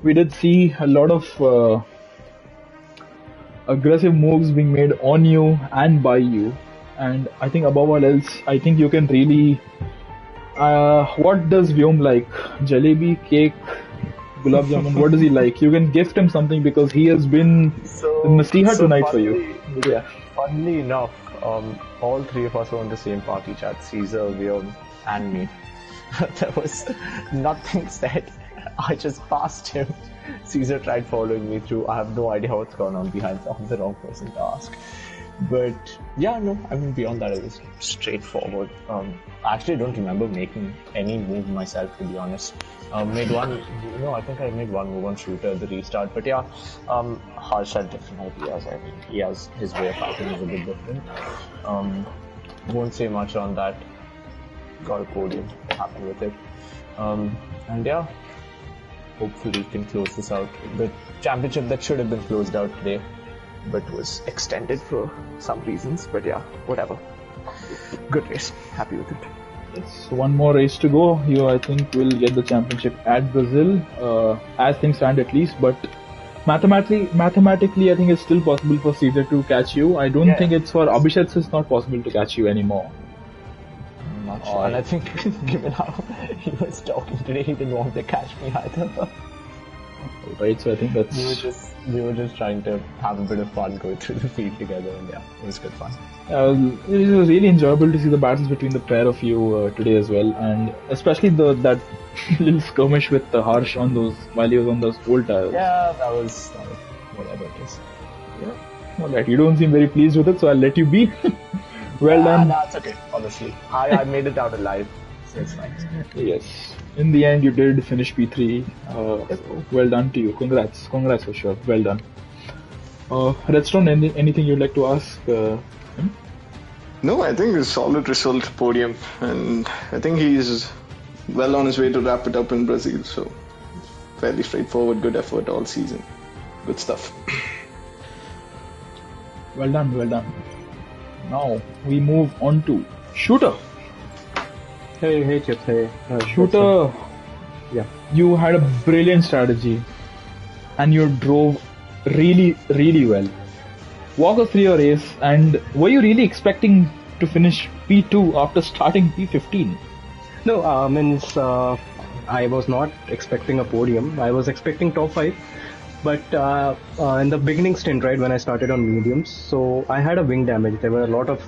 we did see a lot of aggressive moves being made on you and by you. And I think above all else, I think you can really... what does Vyom like? Jalebi, cake, gulab jamun, what does he like? You can gift him something because he has been in the Stiha tonight for you. Yeah. Funnily enough, all 3 of us were on the same party chat, Caesar, Vyom and me. There was nothing said. I just passed him. Caesar tried following me through. I have no idea what's going on behind. I'm the wrong person to ask. But yeah, no, I mean, beyond that, it was straightforward. I actually don't remember making any move myself, to be honest. Made one, I think I made one move on Shooter at the restart. But yeah, Harsh had different ideas. I mean, he has his way of fighting is a bit different. Won't say much on that. Got a podium, happy with it. And yeah, hopefully we can close this out. The championship that should have been closed out today, but was extended for some reasons. But yeah, whatever. Good race. Happy with it. It's one more race to go. You, I think, will get the championship at Brazil, as things stand at least. But mathematically, I think it's still possible for Caesar to catch you. I don't think it's for Abhishek. It's not possible to catch you anymore. Not sure. And I think, given how he was talking today, he didn't want to catch me either. Right, so I think that's... We were just trying to have a bit of fun going through the field together, and yeah, it was good fun. It was really enjoyable to see the battles between the pair of you today as well, and especially that little skirmish with the Harsh on those while he was on those old tires. Yeah, that was whatever it is. Yeah. Alright, you don't seem very pleased with it, so I'll let you be. Well done. That's okay, honestly. I made it out alive, so it's nice. Yes. In the end, you did finish P3. Well done to you. Congrats for sure. Well done. Redstone, anything you'd like to ask him? No, I think it's a solid result, podium, and I think he's well on his way to wrap it up in Brazil. So fairly straightforward, good effort all season. Good stuff. Well done. Now we move on to Shooter. Hey, Chips, hey. Shooter, yeah, you had a brilliant strategy and you drove really, really well. Walk us through your race, and were you really expecting to finish P2 after starting P15? No, I was not expecting a podium. I was expecting top five, but in the beginning stint, right when I started on mediums, so I had a wing damage. There were a lot of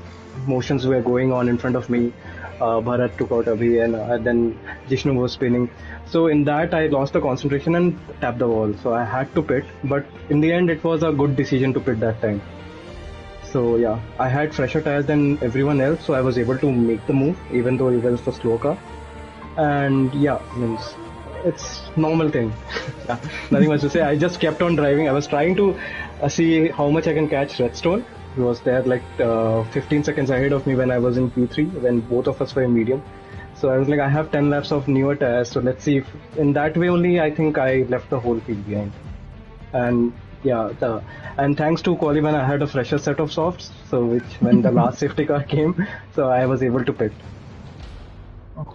motions were going on in front of me. Bharat took out Abhi, and then Jishnu was spinning. So in that, I lost the concentration and tapped the wall. So I had to pit, but in the end, it was a good decision to pit that time. So yeah, I had fresher tires than everyone else, so I was able to make the move, even though it was a slow car. And yeah, means it's normal thing. Yeah, nothing much to say. I just kept on driving. I was trying to see how much I can catch Redstone. He was there like 15 seconds ahead of me when I was in P3, when both of us were in medium. So I was like, I have 10 laps of newer tires, so let's see if in that way only I think I left the whole field behind. And yeah, and thanks to Qualiban, I had a fresher set of softs, so which when the last safety car came, so I was able to pit.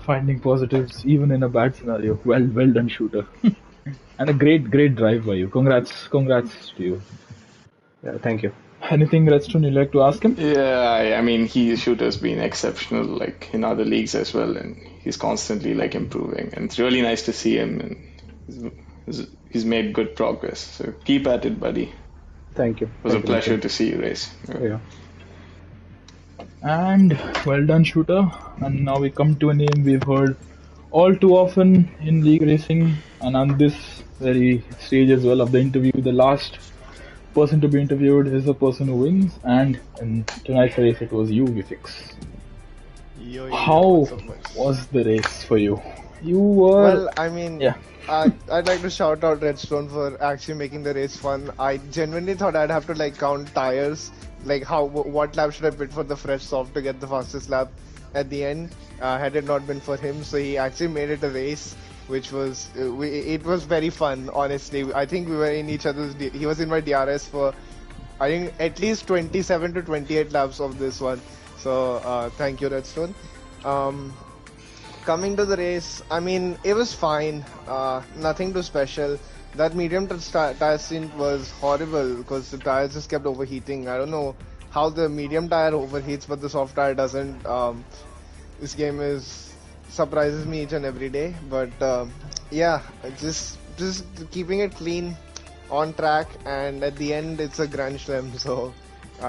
Finding positives even in a bad scenario. Well done, shooter. And a great drive by you. Congrats to you. Yeah, thank you. Anything, Redstone, you'd like to ask him? Yeah, I mean, shooter's been exceptional, like in other leagues as well, and he's constantly like improving, and it's really nice to see him, and he's made good progress. So keep at it, buddy. Thank you. It was a pleasure to see you race. Yeah. And well done, shooter. And now we come to a name we've heard all too often in league racing, and on this very stage as well of the interview, the last person to be interviewed is the person who wins, and in tonight's race it was you, Vifix. How was the race for you? You were... Well, I mean, yeah. I'd like to shout out Redstone for actually making the race fun. I genuinely thought I'd have to like count tires, like what lap should I pit for the fresh soft to get the fastest lap at the end, had it not been for him. So he actually made it a race, which was it was very fun, honestly. I think we were in each other's he was in my DRS for I think at least 27 to 28 laps of this one. So thank you, Redstone. Coming to the race, I mean, it was fine, nothing too special. That medium tire stint was horrible because the tires just kept overheating. I don't know how the medium tire overheats but the soft tire doesn't. This game surprises me each and every day, but yeah, just keeping it clean, on track, and at the end it's a grand slam, so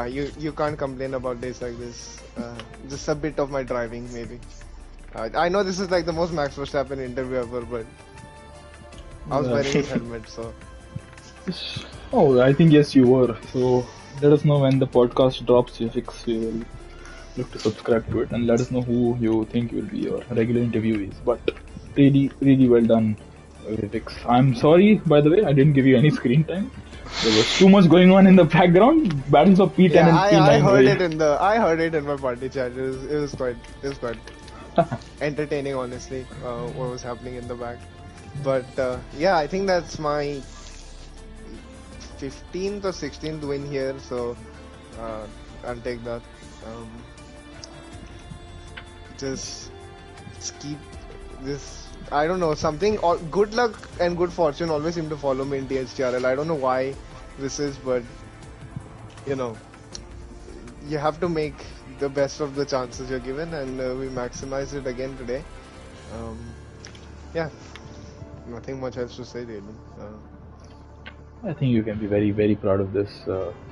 you can't complain about days like this. Just a bit of my driving maybe. I know this is like the most Max Verstappen interview ever, but I was wearing his helmet, so. Oh, I think yes, you were. So let us know when the podcast drops. Vifix, we will look to subscribe to it, and let us know who you think will be your regular interviewees. But really well done, Vifix. I'm sorry, by the way, I didn't give you any screen time. There was too much going on in the background. Battles of P10 and P9. I heard it in my party chat. It was quite entertaining, honestly, what was happening in the back. But yeah, I think that's my 15th or 16th win here, so I'll take that. Just keep this. I don't know, something. Good luck and good fortune always seem to follow me in THTRL. I don't know why this is, but you know, you have to make the best of the chances you're given, and we maximized it again today. Yeah, nothing much else to say, really. I think you can be very proud of this.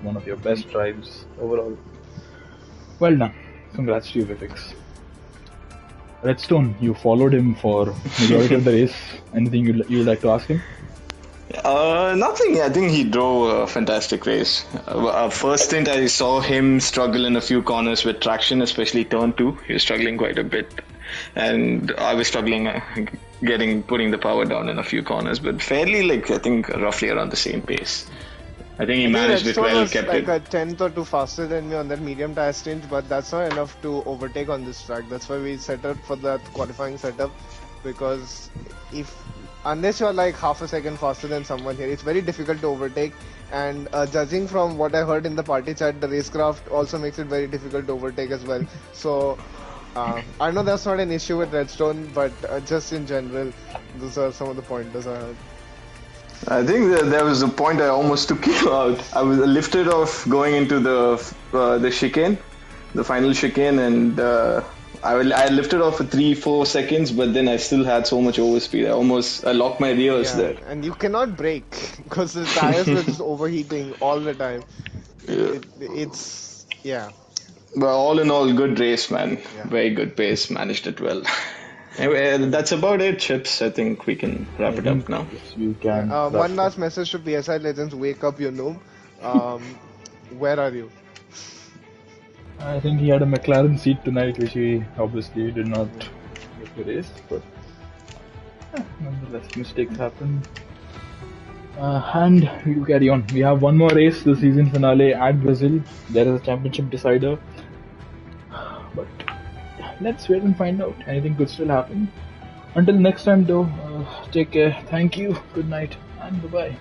One of your best drives overall. Well done. Congrats to you, Vifix. Redstone, you followed him for majority of the race. Anything you'd like to ask him? Nothing. I think he drove a fantastic race. First stint, I saw him struggle in a few corners with traction, especially turn 2. He was struggling quite a bit, and I was struggling putting the power down in a few corners, but fairly, like, I think roughly around the same pace. I think he managed it well, kept like it. a tenth or two faster than me on that medium tire stint, but that's not enough to overtake on this track. That's why we set up for that qualifying setup, because unless you're like half a second faster than someone here, it's very difficult to overtake. And judging from what I heard in the party chat, the racecraft also makes it very difficult to overtake as well. So I know that's not an issue with Redstone, but just in general, those are some of the pointers I heard. I think there was a point I almost took you out. I was lifted off going into the chicane, the final chicane, and I lifted off for 3-4 seconds, but then I still had so much overspeed. I locked my rears there. And you cannot brake because the tires were just overheating all the time. It's But all in all, good race, man. Yeah. Very good pace. Managed it well. Anyway, that's about it, Chips. I think we can wrap it up now. Yes, we can. One last message to PSI Legends: wake up, you noob. Where are you? I think he had a McLaren seat tonight, which he obviously did not get to race, but nonetheless, mistakes happen. And we'll carry on. We have one more race, the season finale at Brazil. There is a championship decider. But let's wait and find out. Anything could still happen. Until next time, though, take care. Thank you. Good night. And bye-bye.